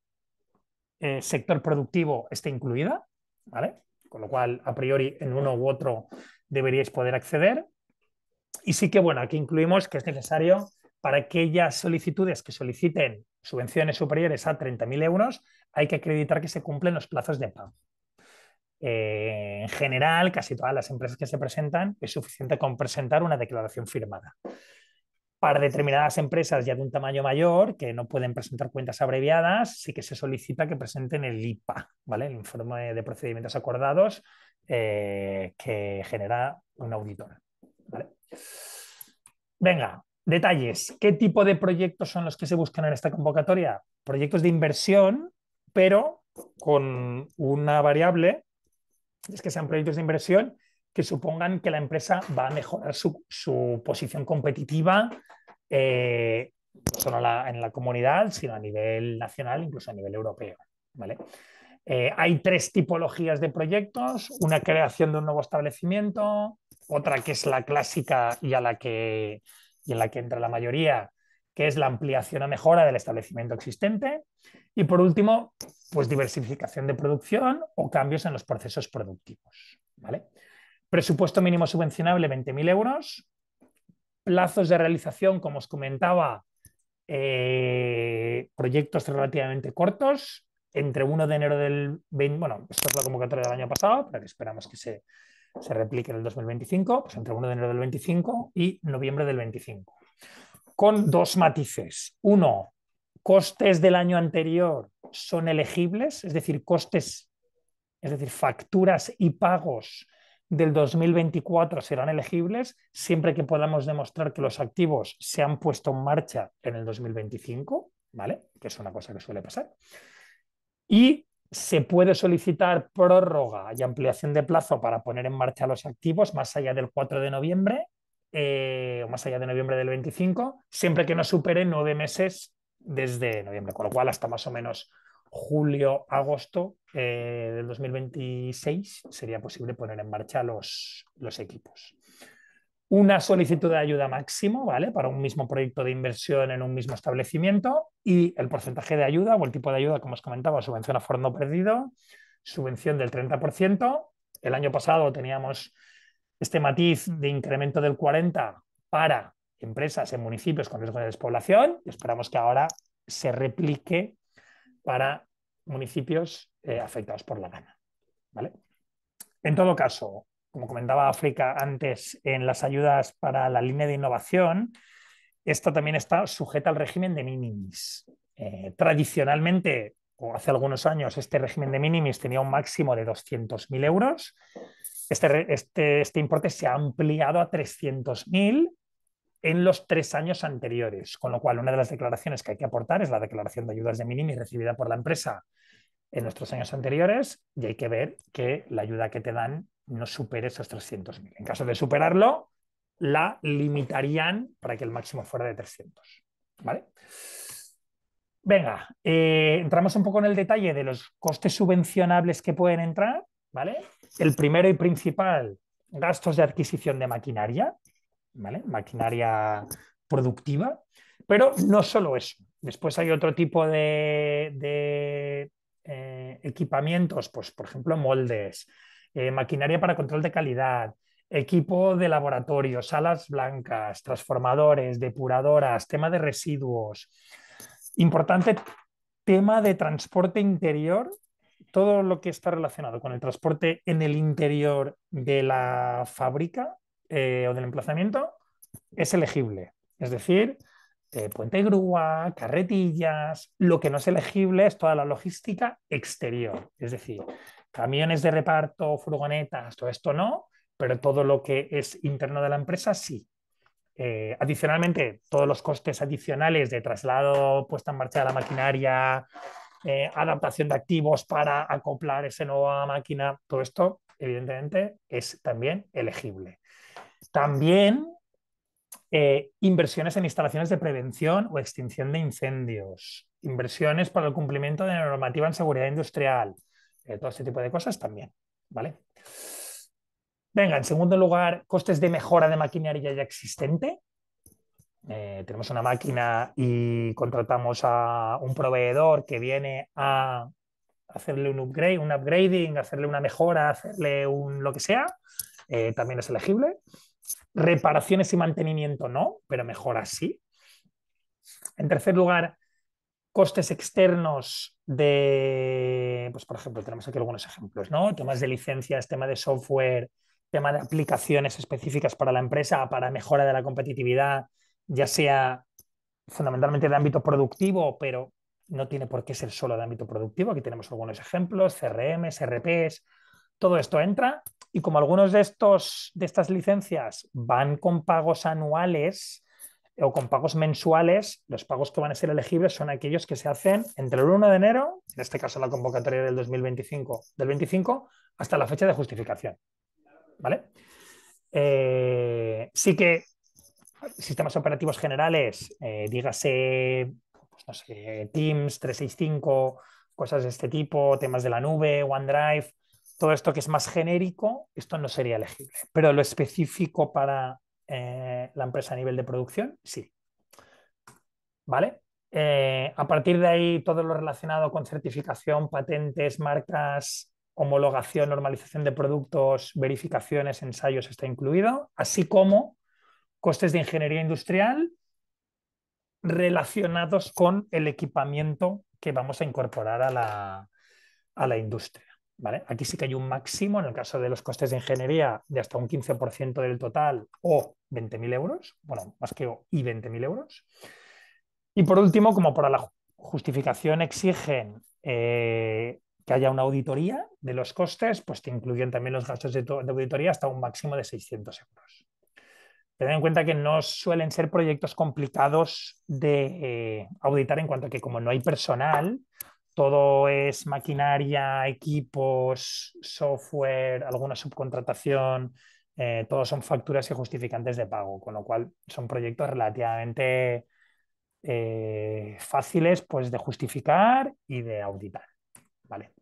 sector productivo esté incluida, ¿vale? Con lo cual, a priori, en uno u otro deberíais poder acceder. Y sí que, bueno, aquí incluimos que es necesario para aquellas solicitudes que soliciten subvenciones superiores a 30.000 euros, hay que acreditar que se cumplen los plazos de pago. En general, casi todas las empresas que se presentan es suficiente con presentar una declaración firmada. Para determinadas empresas ya de un tamaño mayor que no pueden presentar cuentas abreviadas, sí que se solicita que presenten el IPA, ¿vale? El informe de procedimientos acordados que genera un auditor, ¿vale? Venga, detalles. ¿Qué tipo de proyectos son los que se buscan en esta convocatoria? Proyectos de inversión, pero con una variable, es que sean proyectos de inversión que supongan que la empresa va a mejorar su posición competitiva no solo en la comunidad, sino a nivel nacional, incluso a nivel europeo, ¿vale? Hay tres tipologías de proyectos: una creación de un nuevo establecimiento, otra que es la clásica y en la que entra la mayoría, que es la ampliación o mejora del establecimiento existente, y por último, pues diversificación de producción o cambios en los procesos productivos, ¿vale? Presupuesto mínimo subvencionable 20.000 euros, plazos de realización, como os comentaba, proyectos relativamente cortos, entre 1 de enero del 20, bueno, esto es la convocatoria del año pasado, pero que esperamos que se replique en el 2025, pues entre 1 de enero del 25 y noviembre del 25. con dos matices. Uno, costes del año anterior son elegibles, es decir, facturas y pagos del 2024 serán elegibles siempre que podamos demostrar que los activos se han puesto en marcha en el 2025, ¿vale? Que es una cosa que suele pasar. Y se puede solicitar prórroga y ampliación de plazo para poner en marcha los activos más allá del 4 de noviembre o más allá de noviembre del 25, siempre que no supere 9 meses desde noviembre, con lo cual hasta más o menos julio, agosto del 2026 sería posible poner en marcha los equipos. Una solicitud de ayuda máximo, ¿vale? Para un mismo proyecto de inversión en un mismo establecimiento y el porcentaje de ayuda o el tipo de ayuda, como os comentaba, subvención a fondo perdido, subvención del 30%. El año pasado teníamos este matiz de incremento del 40% para empresas en municipios con riesgo de despoblación y esperamos que ahora se replique para municipios afectados por la gana, ¿vale? En todo caso, como comentaba África antes, en las ayudas para la línea de innovación, esta también está sujeta al régimen de minimis. Tradicionalmente, o hace algunos años, este régimen de minimis tenía un máximo de 200.000 euros. Este importe se ha ampliado a 300.000 en los 3 años anteriores, con lo cual una de las declaraciones que hay que aportar es la declaración de ayudas de minimis recibida por la empresa en nuestros años anteriores y hay que ver que la ayuda que te dan no supere esos 300.000. En caso de superarlo, la limitarían para que el máximo fuera de 300. ¿Vale? Venga, entramos un poco en el detalle de los costes subvencionables que pueden entrar. ¿Vale? El primero y principal, gastos de adquisición de maquinaria, ¿vale? Maquinaria productiva, pero no solo eso. Después hay otro tipo de equipamientos, pues, por ejemplo, moldes, maquinaria para control de calidad, equipo de laboratorio, salas blancas, transformadores, depuradoras, tema de residuos. Importante tema de transporte interior, todo lo que está relacionado con el transporte en el interior de la fábrica o del emplazamiento es elegible. Es decir, puente grúa, carretillas. Lo que no es elegible es toda la logística exterior. Es decir, camiones de reparto, furgonetas, todo esto no, pero todo lo que es interno de la empresa sí. Adicionalmente, todos los costes adicionales de traslado, puesta en marcha de la maquinaria, adaptación de activos para acoplar esa nueva máquina, todo esto, evidentemente, es también elegible. También inversiones en instalaciones de prevención o extinción de incendios, inversiones para el cumplimiento de la normativa en seguridad industrial, todo este tipo de cosas también, ¿vale? Venga, en segundo lugar, costes de mejora de maquinaria ya existente. Tenemos una máquina y contratamos a un proveedor que viene a hacerle un upgrade, un upgrading, hacerle una mejora, hacerle un lo que sea, también es elegible. Reparaciones y mantenimiento no, pero mejoras sí. En tercer lugar, costes externos de, pues por ejemplo, tenemos aquí algunos ejemplos, ¿no? Temas de licencias, tema de software, tema de aplicaciones específicas para la empresa, para mejora de la competitividad, ya sea fundamentalmente de ámbito productivo, pero no tiene por qué ser solo de ámbito productivo. Aquí tenemos algunos ejemplos, CRM, RPs, todo esto entra y como algunos de estas licencias van con pagos anuales o con pagos mensuales, los pagos que van a ser elegibles son aquellos que se hacen entre el 1 de enero, en este caso la convocatoria del 2025, del 25, hasta la fecha de justificación. ¿Vale? Sí que sistemas operativos generales, dígase, pues no sé, Teams, 365, cosas de este tipo, temas de la nube, OneDrive, todo esto que es más genérico, esto no sería elegible. Pero lo específico para la empresa a nivel de producción, sí. ¿Vale? A partir de ahí, todo lo relacionado con certificación, patentes, marcas, homologación, normalización de productos, verificaciones, ensayos está incluido, así como costes de ingeniería industrial relacionados con el equipamiento que vamos a incorporar a la industria. ¿vale? Aquí sí que hay un máximo, en el caso de los costes de ingeniería, de hasta un 15% del total o 20.000 euros, bueno, más que o y 20.000 euros. Y por último, como para la justificación exigen que haya una auditoría de los costes, pues te incluyen también los gastos de auditoría hasta un máximo de 600 euros. Ten en cuenta que no suelen ser proyectos complicados de auditar en cuanto a que como no hay personal, todo es maquinaria, equipos, software, alguna subcontratación, todos son facturas y justificantes de pago, con lo cual son proyectos relativamente fáciles pues, de justificar y de auditar. ¿Vale?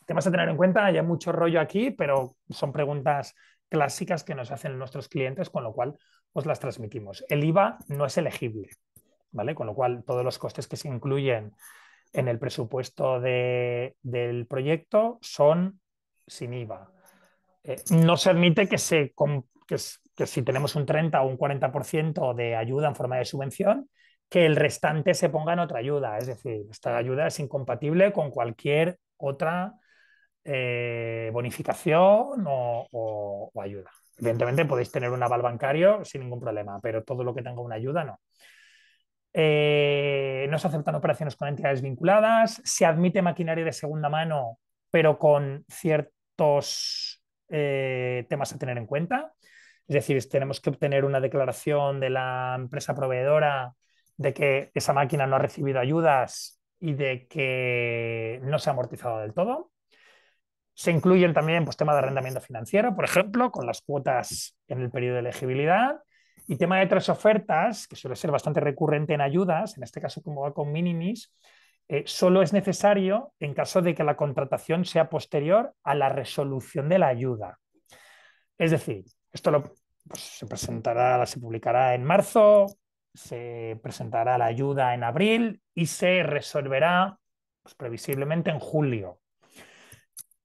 Temas a tener en cuenta, hay mucho rollo aquí, pero son preguntas clásicas que nos hacen nuestros clientes, con lo cual os las transmitimos. El IVA no es elegible, ¿vale? Con lo cual todos los costes que se incluyen en el presupuesto del proyecto son sin IVA. No se admite que si tenemos un 30 o un 40% de ayuda en forma de subvención, que el restante se ponga en otra ayuda. Es decir, esta ayuda es incompatible con cualquier otra bonificación o ayuda. Evidentemente podéis tener un aval bancario sin ningún problema, pero todo lo que tenga una ayuda no. No se aceptan operaciones con entidades vinculadas, se admite maquinaria de segunda mano, pero con ciertos temas a tener en cuenta. Es decir, tenemos que obtener una declaración de la empresa proveedora de que esa máquina no ha recibido ayudas y de que no se ha amortizado del todo. Se incluyen también pues, temas de arrendamiento financiero, por ejemplo, con las cuotas en el periodo de elegibilidad. Y tema de tres ofertas, que suele ser bastante recurrente en ayudas, en este caso como va con minimis, solo es necesario en caso de que la contratación sea posterior a la resolución de la ayuda. Es decir, esto pues, se publicará en marzo, se presentará la ayuda en abril y se resolverá pues, previsiblemente en julio.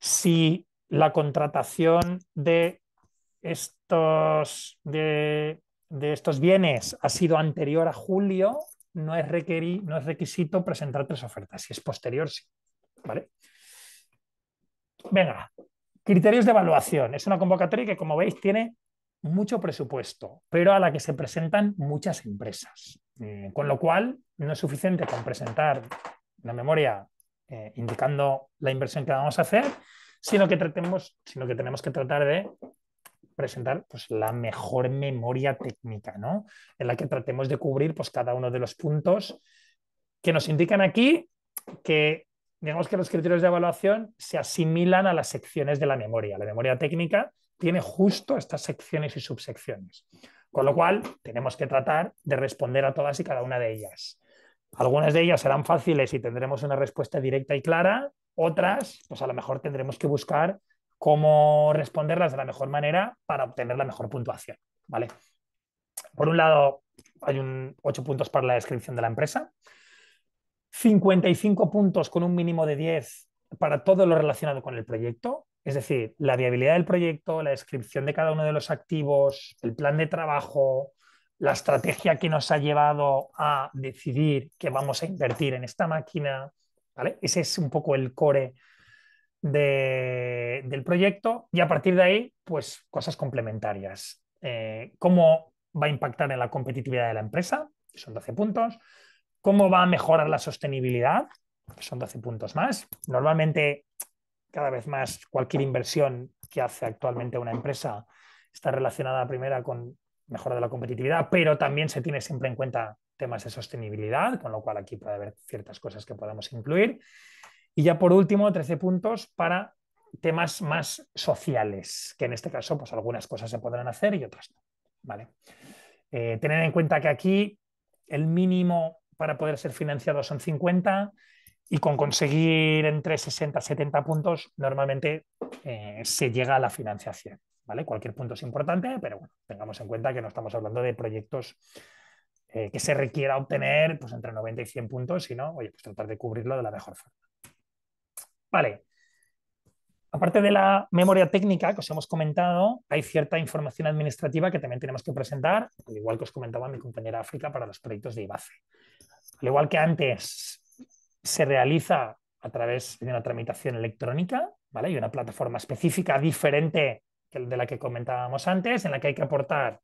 Si la contratación de estos bienes ha sido anterior a julio, no es requisito presentar tres ofertas. Si es posterior, sí. ¿Vale? Venga, criterios de evaluación. Es una convocatoria que, como veis, tiene mucho presupuesto, pero a la que se presentan muchas empresas. Con lo cual, no es suficiente con presentar una memoria indicando la inversión que vamos a hacer, sino que tenemos que tratar de presentar pues, la mejor memoria técnica, ¿no? En la que tratemos de cubrir pues, cada uno de los puntos que nos indican aquí que, digamos que los criterios de evaluación se asimilan a las secciones de la memoria. La memoria técnica tiene justo estas secciones y subsecciones, con lo cual tenemos que tratar de responder a todas y cada una de ellas. Algunas de ellas serán fáciles y tendremos una respuesta directa y clara, otras, pues a lo mejor tendremos que buscar cómo responderlas de la mejor manera para obtener la mejor puntuación, ¿vale? Por un lado, hay 8 puntos para la descripción de la empresa, 55 puntos con un mínimo de 10 para todo lo relacionado con el proyecto, es decir, la viabilidad del proyecto, la descripción de cada uno de los activos, el plan de trabajo, la estrategia que nos ha llevado a decidir que vamos a invertir en esta máquina, ¿vale? Ese es un poco el core del proyecto y a partir de ahí, pues cosas complementarias. ¿Cómo va a impactar en la competitividad de la empresa? Son 12 puntos. ¿Cómo va a mejorar la sostenibilidad? Son 12 puntos más. Normalmente, cada vez más, cualquier inversión que hace actualmente una empresa está relacionada primera con mejora de la competitividad, pero también se tiene siempre en cuenta temas de sostenibilidad, con lo cual aquí puede haber ciertas cosas que podamos incluir. Y ya por último, 13 puntos para temas más sociales, que en este caso, pues algunas cosas se podrán hacer y otras no. ¿Vale? Tener en cuenta que aquí el mínimo para poder ser financiado son 50 y con conseguir entre 60 y 70 puntos normalmente se llega a la financiación. ¿Vale? Cualquier punto es importante, pero bueno, tengamos en cuenta que no estamos hablando de proyectos que se requiera obtener pues, entre 90 y 100 puntos, sino oye, pues tratar de cubrirlo de la mejor forma. Vale. Aparte de la memoria técnica que os hemos comentado, hay cierta información administrativa que también tenemos que presentar, al igual que os comentaba mi compañera África para los proyectos de IBACE. Al igual que antes se realiza a través de una tramitación electrónica, ¿vale? Y una plataforma específica diferente de la que comentábamos antes, en la que hay que aportar,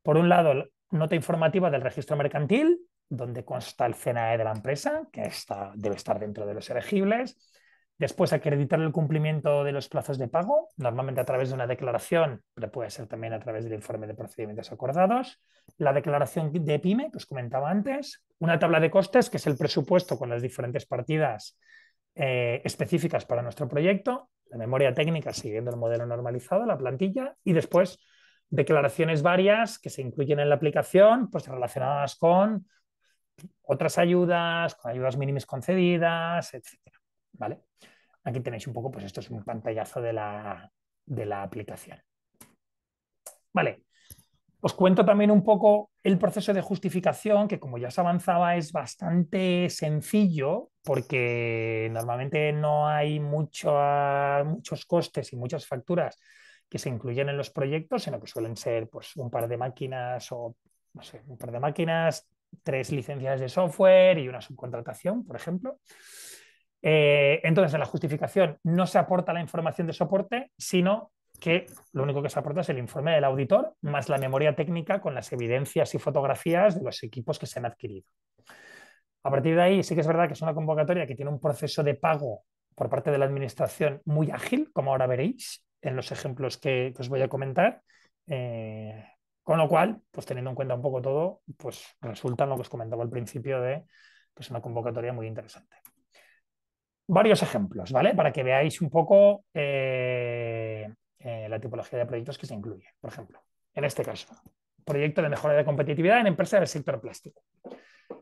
por un lado, nota informativa del registro mercantil, donde consta el CNAE de la empresa, que debe estar dentro de los elegibles. Después, acreditar el cumplimiento de los plazos de pago, normalmente a través de una declaración, pero puede ser también a través del informe de procedimientos acordados. La declaración de PYME, que os comentaba antes. Una tabla de costes, que es el presupuesto con las diferentes partidas específicas para nuestro proyecto. La memoria técnica siguiendo el modelo normalizado, la plantilla. Y después, declaraciones varias que se incluyen en la aplicación, pues relacionadas con otras ayudas, con ayudas mínimas concedidas, etcétera. ¿Vale? Aquí tenéis un poco, pues esto es un pantallazo de la aplicación. Vale, os cuento también un poco el proceso de justificación, que como ya os avanzaba es bastante sencillo porque normalmente no hay muchos costes y muchas facturas que se incluyen en los proyectos, sino que suelen ser pues, un par de máquinas o, no sé, un par de máquinas, 3 licencias de software y una subcontratación, por ejemplo. Entonces, en la justificación no se aporta la información de soporte, sino que lo único que se aporta es el informe del auditor más la memoria técnica con las evidencias y fotografías de los equipos que se han adquirido. A partir de ahí sí que es verdad que es una convocatoria que tiene un proceso de pago por parte de la administración muy ágil, como ahora veréis en los ejemplos que os voy a comentar. Con lo cual, pues teniendo en cuenta un poco todo, pues resulta lo que os comentaba al principio de pues una convocatoria muy interesante. Varios ejemplos, ¿vale? Para que veáis un poco la tipología de proyectos que se incluye. Por ejemplo, en este caso, proyecto de mejora de competitividad en empresas del sector plástico.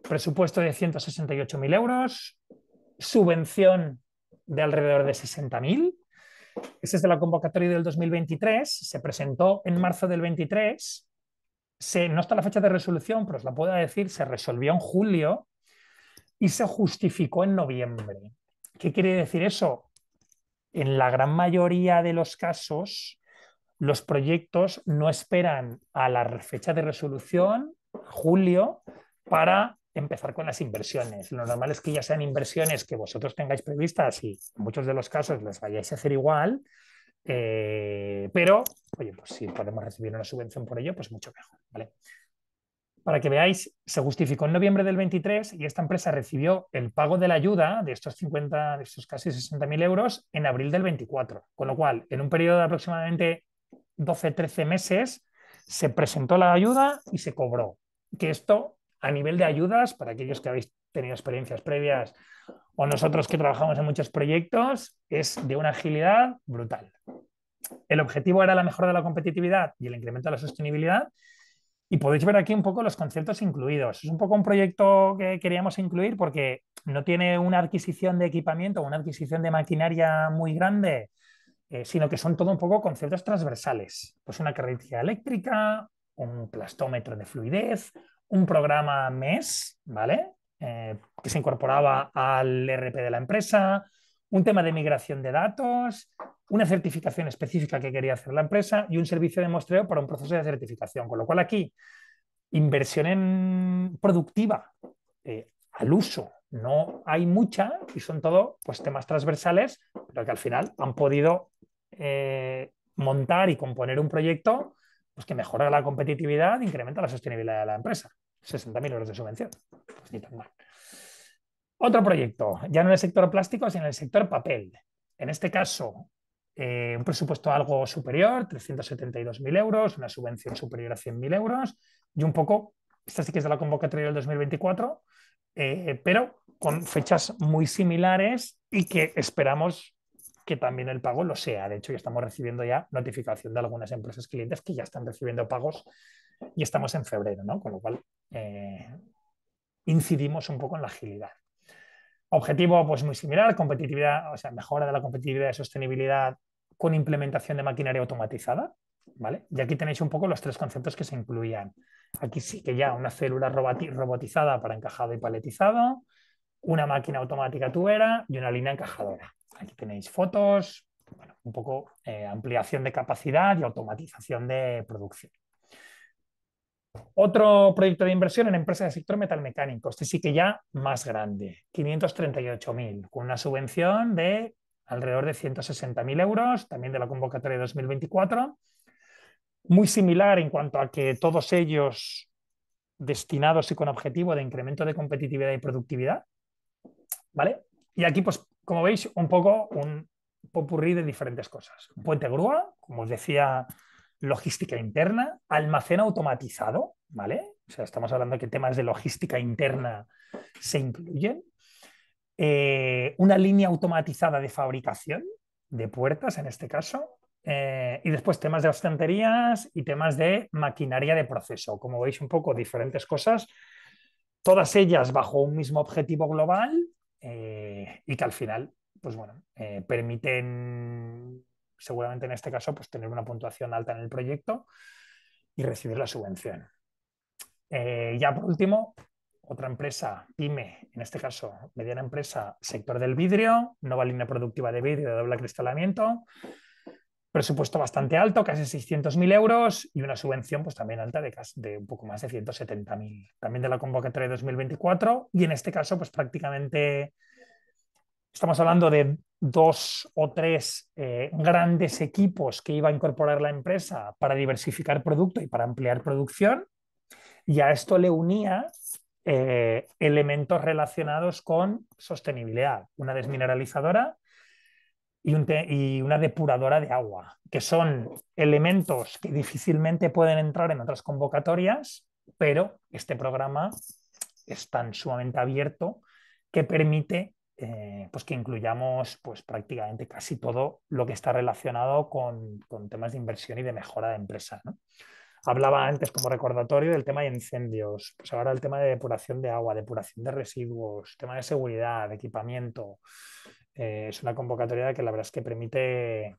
Presupuesto de 168.000 euros, subvención de alrededor de 60.000. Este es de la convocatoria del 2023, se presentó en marzo del 23, no está la fecha de resolución, pero os la puedo decir, se resolvió en julio y se justificó en noviembre. ¿Qué quiere decir eso? En la gran mayoría de los casos, los proyectos no esperan a la fecha de resolución, julio, para empezar con las inversiones. Lo normal es que ya sean inversiones que vosotros tengáis previstas y en muchos de los casos las vayáis a hacer igual, pero, oye, pues si podemos recibir una subvención por ello, pues mucho mejor, ¿vale? Para que veáis, se justificó en noviembre del 23 y esta empresa recibió el pago de la ayuda de estos casi 60.000 euros en abril del 24. Con lo cual, en un periodo de aproximadamente 12-13 meses, se presentó la ayuda y se cobró. Que esto, a nivel de ayudas, para aquellos que habéis tenido experiencias previas o nosotros que trabajamos en muchos proyectos, es de una agilidad brutal. El objetivo era la mejora de la competitividad y el incremento de la sostenibilidad. Y podéis ver aquí un poco los conceptos incluidos. Es un poco un proyecto que queríamos incluir porque no tiene una adquisición de equipamiento o una adquisición de maquinaria muy grande, sino que son todo un poco conceptos transversales. Pues una carretilla eléctrica, un plastómetro de fluidez, un programa MES, ¿vale? Que se incorporaba al ERP de la empresa, un tema de migración de datos, una certificación específica que quería hacer la empresa y un servicio de muestreo para un proceso de certificación. Con lo cual aquí, inversión productiva al uso no hay mucha y son todo pues, temas transversales, pero que al final han podido montar y componer un proyecto pues, que mejora la competitividad e incrementa la sostenibilidad de la empresa. 60.000 euros de subvención. Pues ni tan mal. Otro proyecto, ya no en el sector plástico, sino en el sector papel. En este caso, un presupuesto algo superior, 372.000 euros, una subvención superior a 100.000 euros y un poco, esta sí que es de la convocatoria del 2024, pero con fechas muy similares y que esperamos que también el pago lo sea. De hecho, ya estamos recibiendo ya notificación de algunas empresas clientes que ya están recibiendo pagos y estamos en febrero, ¿no? Con lo cual incidimos un poco en la agilidad. Objetivo pues muy similar, competitividad, o sea, mejora de la competitividad y sostenibilidad con implementación de maquinaria automatizada, ¿vale? Y aquí tenéis un poco los 3 conceptos que se incluían. Aquí sí que ya una célula robotizada para encajado y paletizado, una máquina automática tubera y una línea encajadora. Aquí tenéis fotos, bueno, un poco ampliación de capacidad y automatización de producción. Otro proyecto de inversión en empresas del sector metalmecánico, este sí que ya más grande, 538.000, con una subvención de alrededor de 160.000 euros, también de la convocatoria de 2024. Muy similar en cuanto a que todos ellos destinados y con objetivo de incremento de competitividad y productividad, ¿vale? Y aquí, pues, como veis, un poco un popurrí de diferentes cosas. Un puente grúa, como os decía, logística interna, almacén automatizado, ¿vale? O sea, estamos hablando de que temas de logística interna se incluyen. Una línea automatizada de fabricación de puertas, en este caso. Y después temas de estanterías y temas de maquinaria de proceso. Como veis, un poco diferentes cosas, todas ellas bajo un mismo objetivo global y que al final, pues bueno, permiten, seguramente en este caso, pues tener una puntuación alta en el proyecto y recibir la subvención. Ya por último, otra empresa, PYME, en este caso, mediana empresa, sector del vidrio, nueva línea productiva de vidrio de doble acristalamiento, presupuesto bastante alto, casi 600.000 euros y una subvención pues también alta de un poco más de 170.000, también de la convocatoria de 2024 y en este caso pues prácticamente estamos hablando de 2 o 3 grandes equipos que iba a incorporar la empresa para diversificar producto y para ampliar producción y a esto le unía elementos relacionados con sostenibilidad, una desmineralizadora y una depuradora de agua, que son elementos que difícilmente pueden entrar en otras convocatorias, pero este programa es tan sumamente abierto que permite pues que incluyamos pues, prácticamente casi todo lo que está relacionado con temas de inversión y de mejora de empresa, ¿no? Hablaba antes como recordatorio del tema de incendios, pues ahora el tema de depuración de agua, depuración de residuos, tema de seguridad, de equipamiento. Es una convocatoria que la verdad es que permite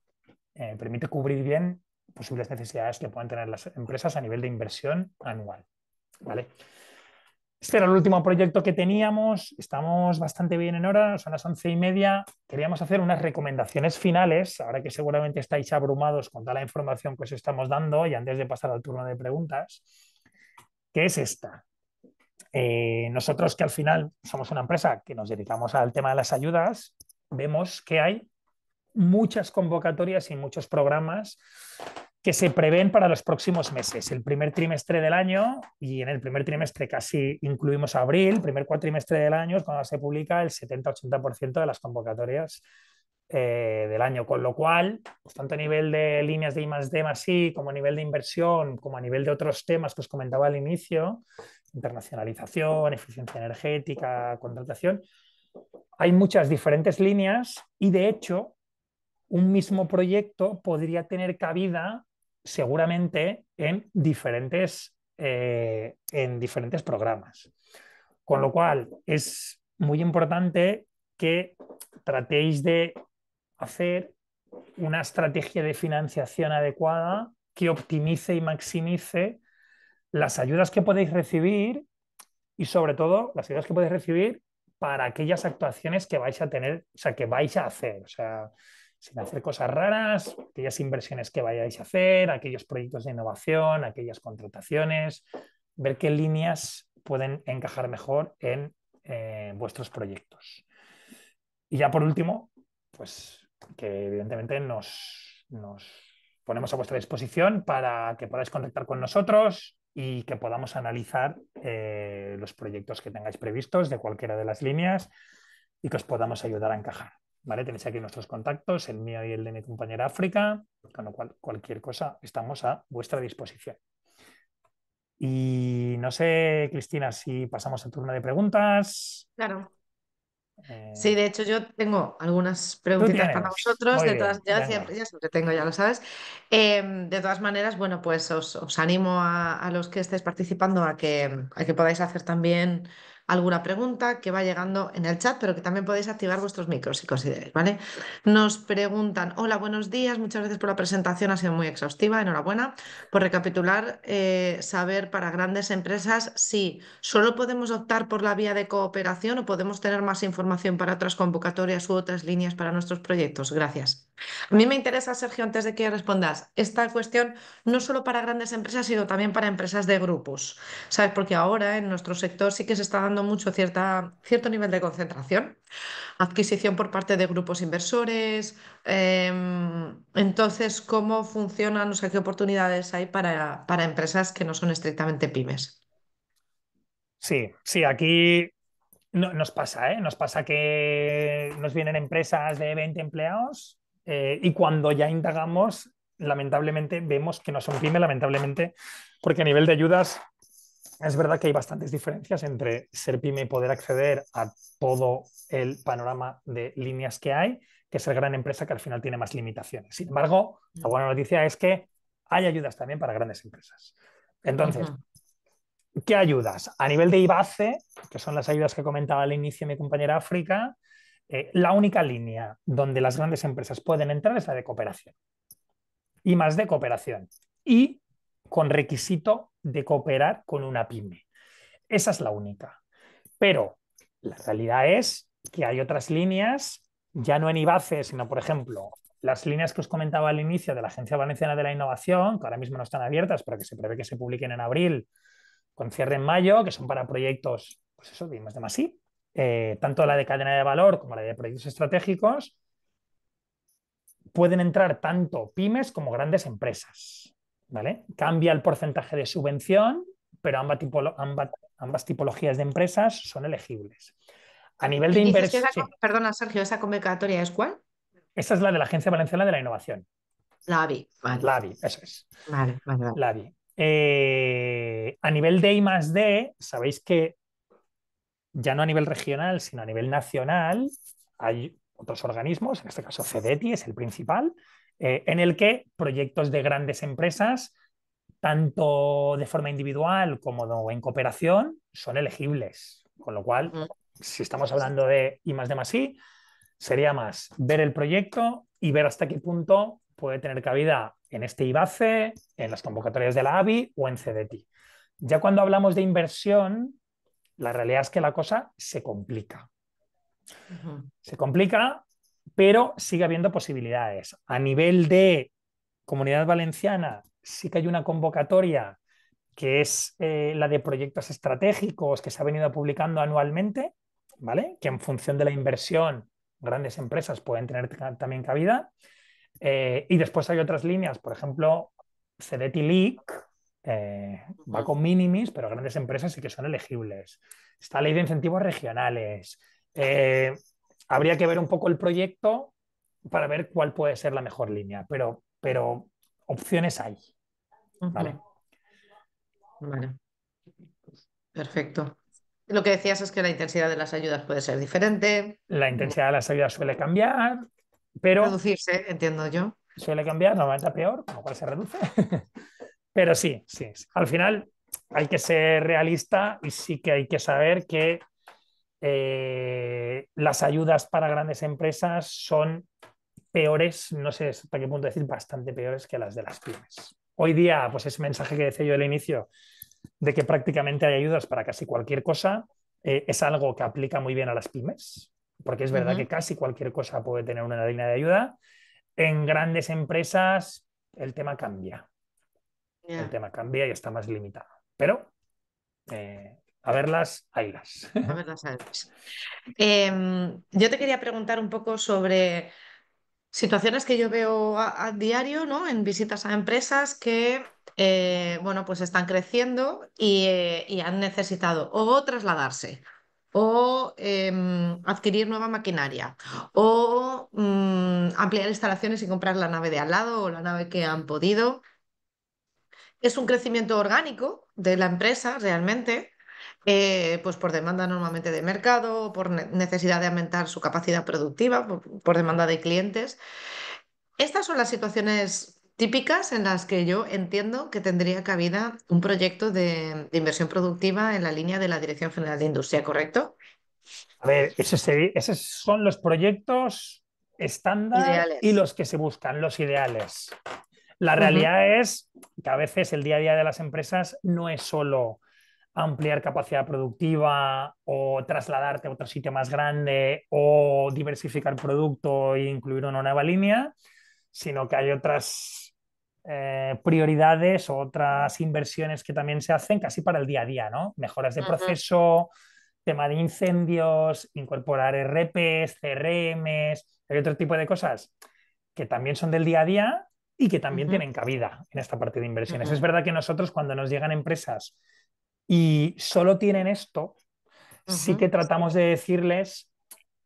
cubrir bien posibles necesidades que puedan tener las empresas a nivel de inversión anual. ¿Vale? Este era el último proyecto que teníamos, estamos bastante bien en hora, son las 11:30. Queríamos hacer unas recomendaciones finales, ahora que seguramente estáis abrumados con toda la información que os estamos dando y antes de pasar al turno de preguntas, que es esta. Nosotros que al final somos una empresa que nos dedicamos al tema de las ayudas, vemos que hay muchas convocatorias y muchos programas que se prevén para los próximos meses, el primer trimestre del año, y en el primer trimestre casi incluimos abril, primer cuatrimestre del año es cuando se publica el 70-80% de las convocatorias del año, con lo cual, pues tanto a nivel de líneas de I+D+I, como a nivel de inversión, como a nivel de otros temas que os comentaba al inicio, internacionalización, eficiencia energética, contratación, hay muchas diferentes líneas y de hecho un mismo proyecto podría tener cabida seguramente en diferentes programas. Con lo cual es muy importante que tratéis de hacer una estrategia de financiación adecuada que optimice y maximice las ayudas que podéis recibir y sobre todo las ayudas que podéis recibir para aquellas actuaciones que vais a tener, o sea, que vais a hacer, o sea, sin hacer cosas raras, aquellas inversiones que vayáis a hacer, aquellos proyectos de innovación, aquellas contrataciones, ver qué líneas pueden encajar mejor en vuestros proyectos. Y ya por último, pues que evidentemente nos ponemos a vuestra disposición para que podáis contactar con nosotros y que podamos analizar los proyectos que tengáis previstos de cualquiera de las líneas y que os podamos ayudar a encajar. ¿Vale? Tenéis aquí nuestros contactos, el mío y el de mi compañera África, con lo cual cualquier cosa estamos a vuestra disposición. Y no sé, Cristina, si pasamos al turno de preguntas. Claro. Sí, de hecho yo tengo algunas Tú preguntitas para tienes. vosotros, Muy de bien, todas, venga. ya siempre tengo, ya lo sabes. De todas maneras, bueno, pues os animo a los que estéis participando a que podáis hacer también alguna pregunta que va llegando en el chat, pero que también podéis activar vuestros micros si consideráis, ¿vale? Nos preguntan, hola, buenos días, muchas gracias por la presentación, ha sido muy exhaustiva, enhorabuena. Por recapitular, saber para grandes empresas si solo podemos optar por la vía de cooperación o podemos tener más información para otras convocatorias u otras líneas para nuestros proyectos. Gracias. A mí me interesa, Sergio, antes de que respondas, esta cuestión no solo para grandes empresas, sino también para empresas de grupos, ¿sabes? Porque ahora en nuestro sector sí que se está dando mucho cierto nivel de concentración, adquisición por parte de grupos inversores. Entonces, ¿cómo funcionan? O sea, ¿qué oportunidades hay para empresas que no son estrictamente pymes? Sí, sí, aquí nos pasa, ¿eh? Nos pasa que nos vienen empresas de 20 empleados y cuando ya indagamos, lamentablemente vemos que no son pyme, lamentablemente, porque a nivel de ayudas es verdad que hay bastantes diferencias entre ser pyme y poder acceder a todo el panorama de líneas que hay, que ser gran empresa que al final tiene más limitaciones. Sin embargo, la buena noticia es que hay ayudas también para grandes empresas. Entonces, Ujú. ¿qué ayudas? A nivel de IBACE, que son las ayudas que comentaba al inicio mi compañera África, la única línea donde las grandes empresas pueden entrar es la de cooperación. Y más de cooperación. Y con requisito de cooperar con una pyme. Esa es la única. Pero la realidad es que hay otras líneas, ya no en IBACE, sino, por ejemplo, las líneas que os comentaba al inicio de la Agencia Valenciana de la Innovación, que ahora mismo no están abiertas, pero que se prevé que se publiquen en abril, con cierre en mayo, que son para proyectos, pues eso, de I+D+I, tanto la de cadena de valor como la de proyectos estratégicos, pueden entrar tanto pymes como grandes empresas. ¿Vale? Cambia el porcentaje de subvención, pero ambas tipologías de empresas son elegibles. A nivel de Y dices que inversión, sí, perdona, Sergio, ¿esa convocatoria es cuál? esta es la de la Agencia Valenciana de la Innovación, La vi, vale, la AVI, eso es, vale, vale, vale. la AVI. A nivel de I+D, sabéis que ya no a nivel regional, sino a nivel nacional, hay otros organismos, en este caso CEDETI es el principal, en el que proyectos de grandes empresas, tanto de forma individual como en cooperación, son elegibles. Con lo cual, Ujú, si estamos hablando de I+D+I, sería más ver el proyecto y ver hasta qué punto puede tener cabida en este IBACE, en las convocatorias de la AVI o en CEDETI. Ya cuando hablamos de inversión, la realidad es que la cosa se complica. ujú. Se complica, pero sigue habiendo posibilidades. A nivel de Comunidad Valenciana, sí que hay una convocatoria que es la de proyectos estratégicos que se ha venido publicando anualmente, ¿vale? Que en función de la inversión, grandes empresas pueden tener también cabida. Y después hay otras líneas, por ejemplo, CEDETI LEAC, va Ujú. con minimis, pero grandes empresas sí que son elegibles. Está ley de incentivos regionales. Habría que ver un poco el proyecto para ver cuál puede ser la mejor línea, pero opciones hay, ¿vale? Ujú. Vale, perfecto. Lo que decías es que la intensidad de las ayudas puede ser diferente, La intensidad de la salida suele cambiar, pero reducirse, entiendo yo. suele cambiar, normalmente a peor, con lo cual se reduce. Pero sí, sí, sí. Al final hay que ser realista y sí que hay que saber que las ayudas para grandes empresas son peores, no sé hasta qué punto decir, bastante peores que las de las pymes. Hoy día, pues ese mensaje que decía yo al inicio, de que prácticamente hay ayudas para casi cualquier cosa, es algo que aplica muy bien a las pymes, porque es verdad que Ujú. casi cualquier cosa puede tener una línea de ayuda. En grandes empresas el tema cambia, el Ya. tema cambia y está más limitado. Pero a verlas, haylas. A ver las ayudas. Yo te quería preguntar un poco sobre situaciones que yo veo a diario, ¿no? En visitas a empresas que, bueno, pues están creciendo y han necesitado o trasladarse, o adquirir nueva maquinaria, o ampliar instalaciones y comprar la nave de al lado o la nave que han podido. Es un crecimiento orgánico de la empresa realmente, pues por demanda normalmente de mercado, por necesidad de aumentar su capacidad productiva, por demanda de clientes. Estas son las situaciones típicas en las que yo entiendo que tendría cabida un proyecto de inversión productiva en la línea de la Dirección General de Industria, ¿correcto? A ver, esos son los proyectos estándar y Ideales. los que se buscan, los ideales. La Ujú, realidad es que a veces el día a día de las empresas no es solo ampliar capacidad productiva o trasladarte a otro sitio más grande o diversificar producto e incluir una nueva línea, sino que hay otras prioridades o otras inversiones que también se hacen casi para el día a día, ¿no? Mejoras de Ujú, proceso, tema de incendios, incorporar RPs, CRMs, hay otro tipo de cosas que también son del día a día y que también ujú, tienen cabida en esta parte de inversiones. Es ujú, verdad que nosotros cuando nos llegan empresas y solo tienen esto, sí ujú, que tratamos de decirles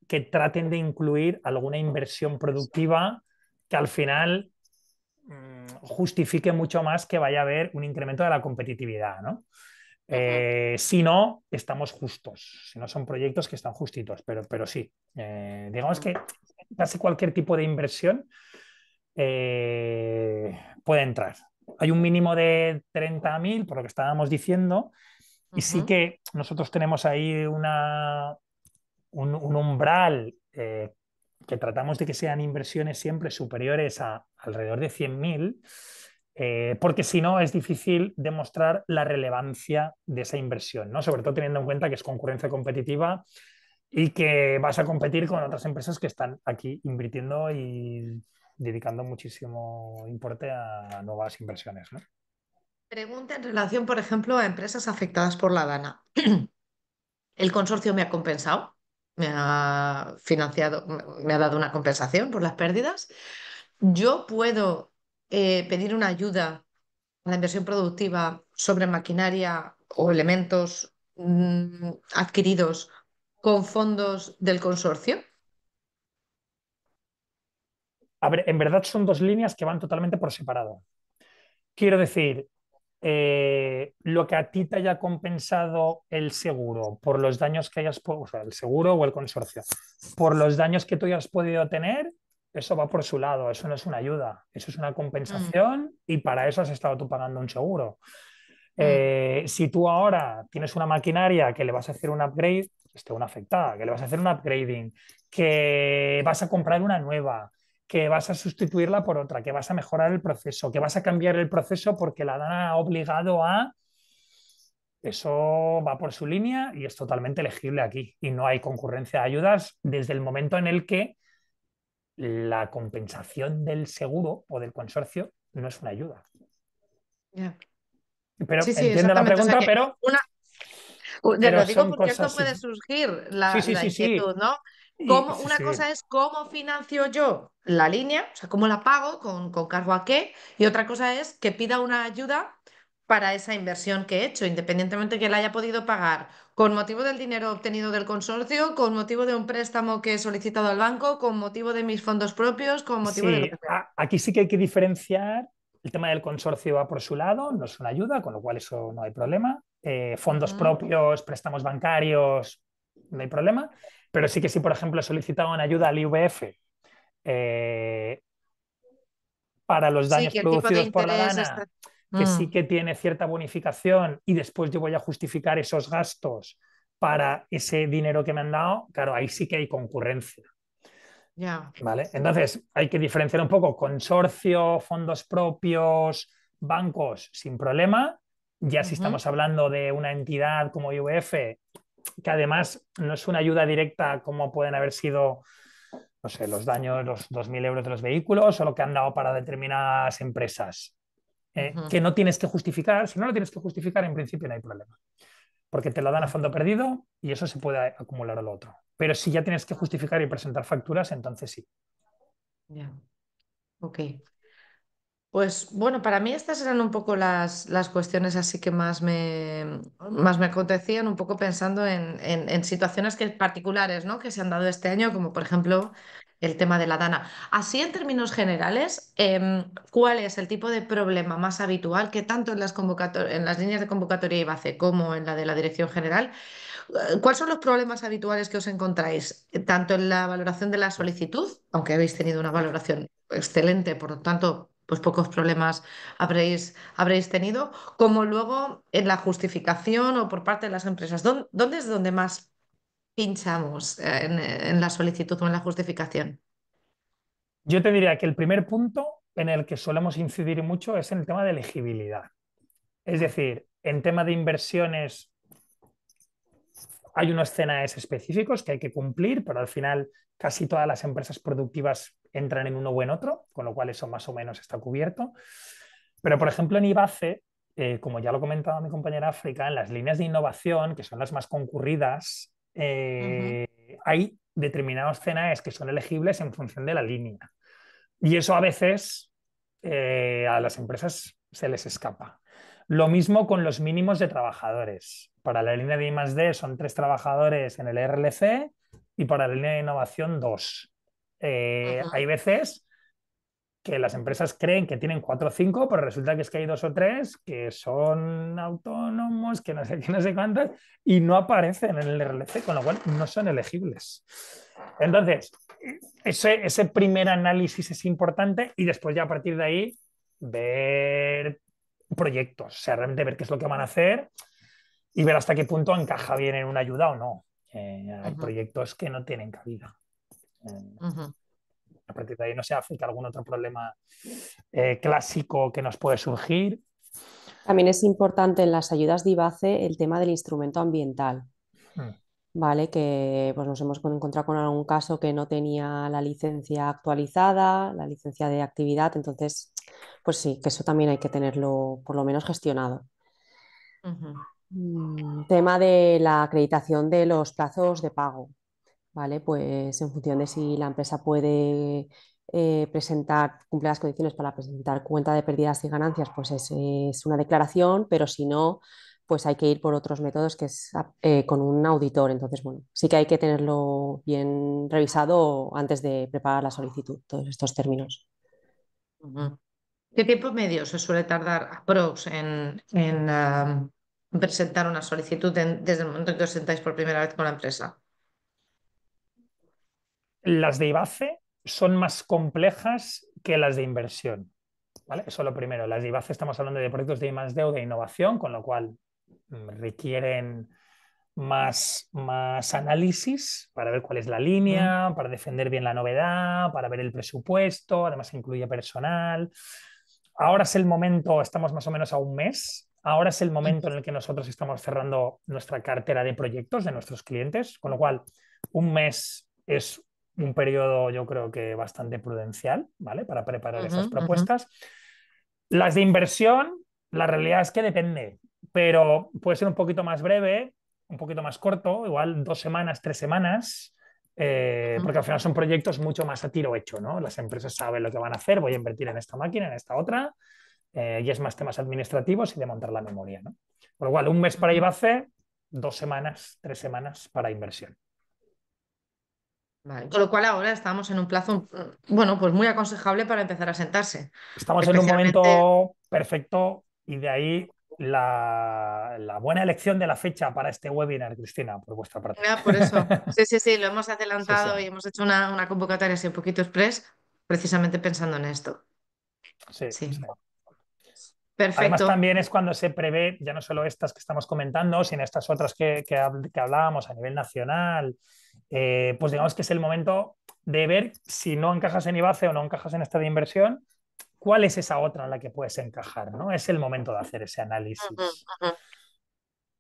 que traten de incluir alguna inversión productiva que al final justifique mucho más que vaya a haber un incremento de la competitividad, ¿no? ujú, Si no, estamos justos. Si no, son proyectos que están justitos, pero sí. Digamos ujú, que casi cualquier tipo de inversión puede entrar. Hay un mínimo de 30.000, por lo que estábamos diciendo, y sí ujú, que nosotros tenemos ahí un umbral que tratamos de que sean inversiones siempre superiores a alrededor de 100.000, porque si no es difícil demostrar la relevancia de esa inversión, ¿no? Sobre todo teniendo en cuenta que es concurrencia competitiva y que vas a competir con otras empresas que están aquí invirtiendo y dedicando muchísimo importe a nuevas inversiones, ¿no? Pregunta en relación, por ejemplo, a empresas afectadas por la DANA. ¿El consorcio me ha compensado? ¿Me ha financiado? ¿Me ha dado una compensación por las pérdidas? ¿Yo puedo pedir una ayuda a la inversión productiva sobre maquinaria o elementos adquiridos con fondos del consorcio? A ver, en verdad son dos líneas que van totalmente por separado. Quiero decir, lo que a ti te haya compensado el seguro por los daños que o sea, el seguro o el consorcio, por los daños que tú hayas podido tener, eso va por su lado, eso no es una ayuda, eso es una Mm, compensación y para eso has estado tú pagando un seguro. mm. Si tú ahora tienes una maquinaria que le vas a hacer un upgrade, esté una afectada, que le vas a hacer un upgrading, que vas a comprar una nueva, que vas a sustituirla por otra, que vas a mejorar el proceso, que vas a cambiar el proceso porque la DANA ha obligado a... Eso va por su línea y es totalmente elegible aquí. Y no hay concurrencia de ayudas desde el momento en el que la compensación del seguro o del consorcio no es una ayuda. Ya. Pero Sí, sí, entiendo la exactamente. O sea pregunta, que una, pero lo digo son porque esto cosas... puede surgir Sí, sí, la sí, sí. inquietud, ¿no? Y, sí, Una sí. cosa es cómo financio yo la línea, o sea, cómo la pago, con cargo a qué, y otra cosa es que pida una ayuda para esa inversión que he hecho, independientemente que la haya podido pagar con motivo del dinero obtenido del consorcio, con motivo de un préstamo que he solicitado al banco, con motivo de mis fondos propios, con motivo de lo Sí, que sea. aquí sí que hay que diferenciar. El tema del consorcio va por su lado, no es una ayuda, con lo cual eso no hay problema. Fondos Ujú. propios, préstamos bancarios, no hay problema. Pero sí que si, por ejemplo, he solicitado una ayuda al IVF eh, para los Sí, daños que el tipo de producidos por la interés DANA, está... que sí Mm, que tiene cierta bonificación y después yo voy a justificar esos gastos para ese dinero que me han dado, claro, ahí sí que hay concurrencia. ya. ¿Vale? Entonces, hay que diferenciar un poco consorcio, fondos propios, bancos, sin problema. Ya si Ujú, estamos hablando de una entidad como IVF, que además no es una ayuda directa como pueden haber sido, no sé, los daños, los 2.000 euros de los vehículos o lo que han dado para determinadas empresas, ujú, que no tienes que justificar. Si no lo tienes que justificar, en principio no hay problema, porque te lo dan a ya, fondo perdido y eso se puede acumular a lo otro. Pero si ya tienes que justificar y presentar facturas, entonces sí. ya. Ok. Pues bueno, para mí estas eran un poco las cuestiones así que más me acontecían, un poco pensando en situaciones particulares, ¿no? Que se han dado este año, como por ejemplo el tema de la DANA. Así en términos generales, ¿cuál es el tipo de problema más habitual que tanto en en las líneas de convocatoria IBACE como en la de la Dirección General? ¿Cuáles son los problemas habituales que os encontráis, tanto en la valoración de la solicitud, aunque habéis tenido una valoración excelente, por lo tanto, pues pocos problemas habréis tenido, como luego en la justificación o por parte de las empresas? ¿Dónde es donde más pinchamos en la solicitud o en la justificación? Yo te diría que el primer punto en el que solemos incidir mucho es en el tema de elegibilidad. Es Ya. decir, en tema de inversiones hay unos CNAEs específicos que hay que cumplir, pero al final casi todas las empresas productivas entran en uno o en otro, con lo cual eso más o menos está cubierto. Pero, por ejemplo, en IBACE, como ya lo comentaba mi compañera África, en las líneas de innovación, que son las más concurridas, Ujú, hay determinados CNAEs que son elegibles en función de la línea. Y eso a veces a las empresas se les escapa. Lo mismo con los mínimos de trabajadores. Para la línea de I+D son 3 trabajadores en el RLC y para la línea de innovación 2. ujú, Hay veces que las empresas creen que tienen 4 o 5, pero resulta que es que hay 2 o 3 que son autónomos, que no sé qué, no sé cuántos, y no aparecen en el RLC, con lo cual no son elegibles. Entonces, ese primer análisis es importante y después ya a partir de ahí ver proyectos, o sea, realmente ver qué es lo que van a hacer y ver hasta qué punto encaja bien en una ayuda o no. Hay ujú, proyectos que no tienen cabida. Eh, ujú. a partir de ahí no se África algún otro problema clásico que nos puede surgir. También es importante en las ayudas de IBACE el tema del instrumento ambiental, Mm. ¿vale? Que pues, nos hemos encontrado con algún caso que no tenía la licencia actualizada, la licencia de actividad, entonces, pues sí, que eso también hay que tenerlo por lo menos gestionado. Ujú, Tema de la acreditación de los plazos de pago, ¿vale? Pues en función de si la empresa puede presentar, cumple las condiciones para presentar cuenta de pérdidas y ganancias, pues es una declaración, pero si no, pues hay que ir por otros métodos que es con un auditor. Entonces, bueno, sí que hay que tenerlo bien revisado antes de preparar la solicitud, todos estos términos. ujú. ¿Qué tiempo medio se suele tardar aprox en presentar una solicitud desde el momento en que os sentáis por primera vez con la empresa? Las de IBACE son más complejas que las de inversión. ¿Vale? Eso es lo primero. Las de IBACE estamos hablando de proyectos de I+D o de innovación, con lo cual requieren más análisis para ver cuál es la Ujú, línea, para defender bien la novedad, para ver el presupuesto, además incluye personal. Ahora es el momento, estamos más o menos a un mes, ahora es el momento en el que nosotros estamos cerrando nuestra cartera de proyectos de nuestros clientes, con lo cual un mes es un periodo yo creo que bastante prudencial, ¿vale? Para preparar ujú, esas ujú, propuestas. Las de inversión, la realidad es que depende, pero puede ser un poquito más breve, un poquito más corto, igual 2 semanas, 3 semanas, ujú, porque al final son proyectos mucho más a tiro hecho, ¿no? Las empresas saben lo que van a hacer, voy a invertir en esta máquina, en esta otra, y es más temas administrativos y de montar la memoria, ¿no? Por lo cual, un mes para ujú. IBACE, 2 semanas, 3 semanas para inversión. Vale. Con lo cual ahora estamos en un plazo, bueno, pues muy aconsejable para empezar a sentarse. Estamos en un Especialmente, momento perfecto y de ahí la buena elección de la fecha para este webinar, Cristina, por vuestra parte. ya, por eso. Sí, sí, sí, lo hemos Sí, sí, adelantado y hemos hecho una convocatoria así un poquito express, precisamente pensando en esto. sí, Sí, sí. Además, perfecto. también es cuando se prevé, ya no solo estas que estamos comentando, sino estas otras que hablábamos a nivel nacional, pues digamos que es el momento de ver si no encajas en IBACE o no encajas en esta de inversión, cuál es esa otra en la que puedes encajar, ¿no? Es el momento de hacer ese Ujú, análisis. ujú.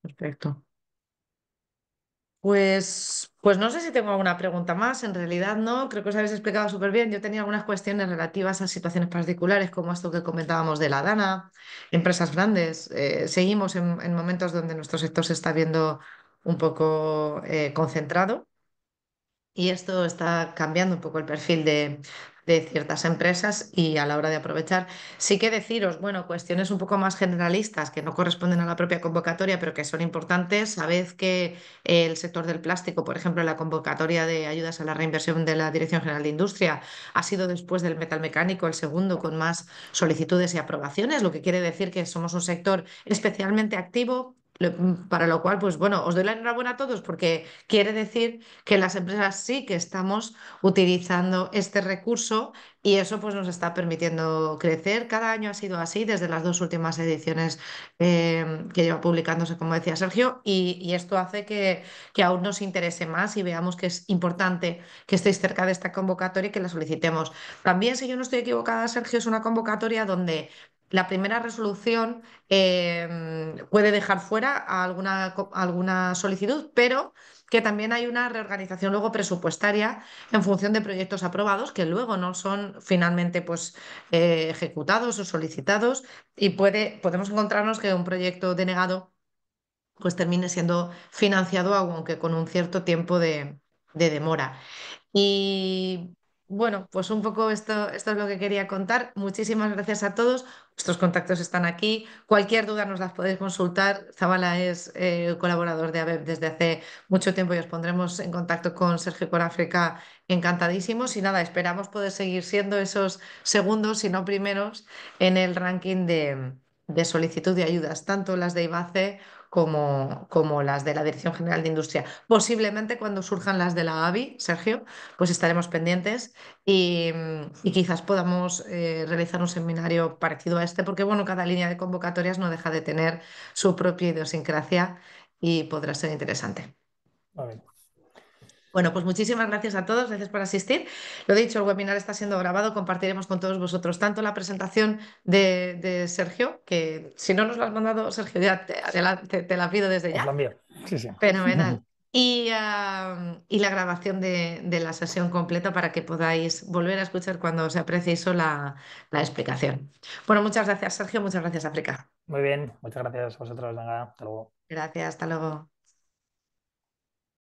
Perfecto. Pues no sé si tengo alguna pregunta más, en realidad no, creo que os habéis explicado súper bien. Yo tenía algunas cuestiones relativas a situaciones particulares, como esto que comentábamos de la Dana, empresas grandes. Seguimos en momentos donde nuestro sector se está viendo un poco concentrado. Y esto está cambiando un poco el perfil de ciertas empresas y a la hora de aprovechar, sí que deciros, bueno, cuestiones un poco más generalistas que no corresponden a la propia convocatoria, pero que son importantes. Sabed que el sector del plástico, por ejemplo, la convocatoria de ayudas a la reinversión de la Dirección General de Industria ha sido después del metalmecánico el segundo con más solicitudes y aprobaciones, lo que quiere decir que somos un sector especialmente activo. Para lo cual, pues bueno, os doy la enhorabuena a todos porque quiere decir que las empresas sí que estamos utilizando este recurso y eso pues nos está permitiendo crecer. Cada año ha sido así desde las dos últimas ediciones que lleva publicándose, como decía Sergio, y esto hace que aún nos interese más y veamos que es importante que estéis cerca de esta convocatoria y que la solicitemos. También, si yo no estoy equivocada, Sergio, es una convocatoria donde la primera resolución puede dejar fuera a alguna solicitud, pero que también hay una reorganización luego presupuestaria en función de proyectos aprobados que luego no son finalmente pues, ejecutados o solicitados y podemos encontrarnos que un proyecto denegado pues termine siendo financiado aunque con un cierto tiempo de demora. Y bueno, pues un poco esto es lo que quería contar. Muchísimas gracias a todos. Vuestros contactos están aquí. Cualquier duda nos las podéis consultar. Zabala es colaborador de ABEP desde hace mucho tiempo y os pondremos en contacto con Sergio con África encantadísimos. Y nada, esperamos poder seguir siendo esos segundos, si no primeros, en el ranking de solicitud de ayudas, tanto las de IBACE como las de la Dirección General de Industria. Posiblemente cuando surjan las de la ABI, Sergio, pues estaremos pendientes y quizás podamos realizar un seminario parecido a este, porque bueno, cada línea de convocatorias no deja de tener su propia idiosincrasia y podrá ser interesante. Muy bien. Bueno, pues muchísimas gracias a todos, gracias por asistir. Lo dicho, el webinar está siendo grabado, compartiremos con todos vosotros tanto la presentación de Sergio, que si no nos la has mandado, Sergio, ya te la pido desde Os la ya. envío. Sí, sí. Fenomenal. Y la grabación de la sesión completa para que podáis volver a escuchar cuando sea preciso la explicación. Bueno, muchas gracias, Sergio. Muchas gracias, África. Muy bien. Muchas gracias a vosotros. Venga, hasta luego. Gracias, hasta luego.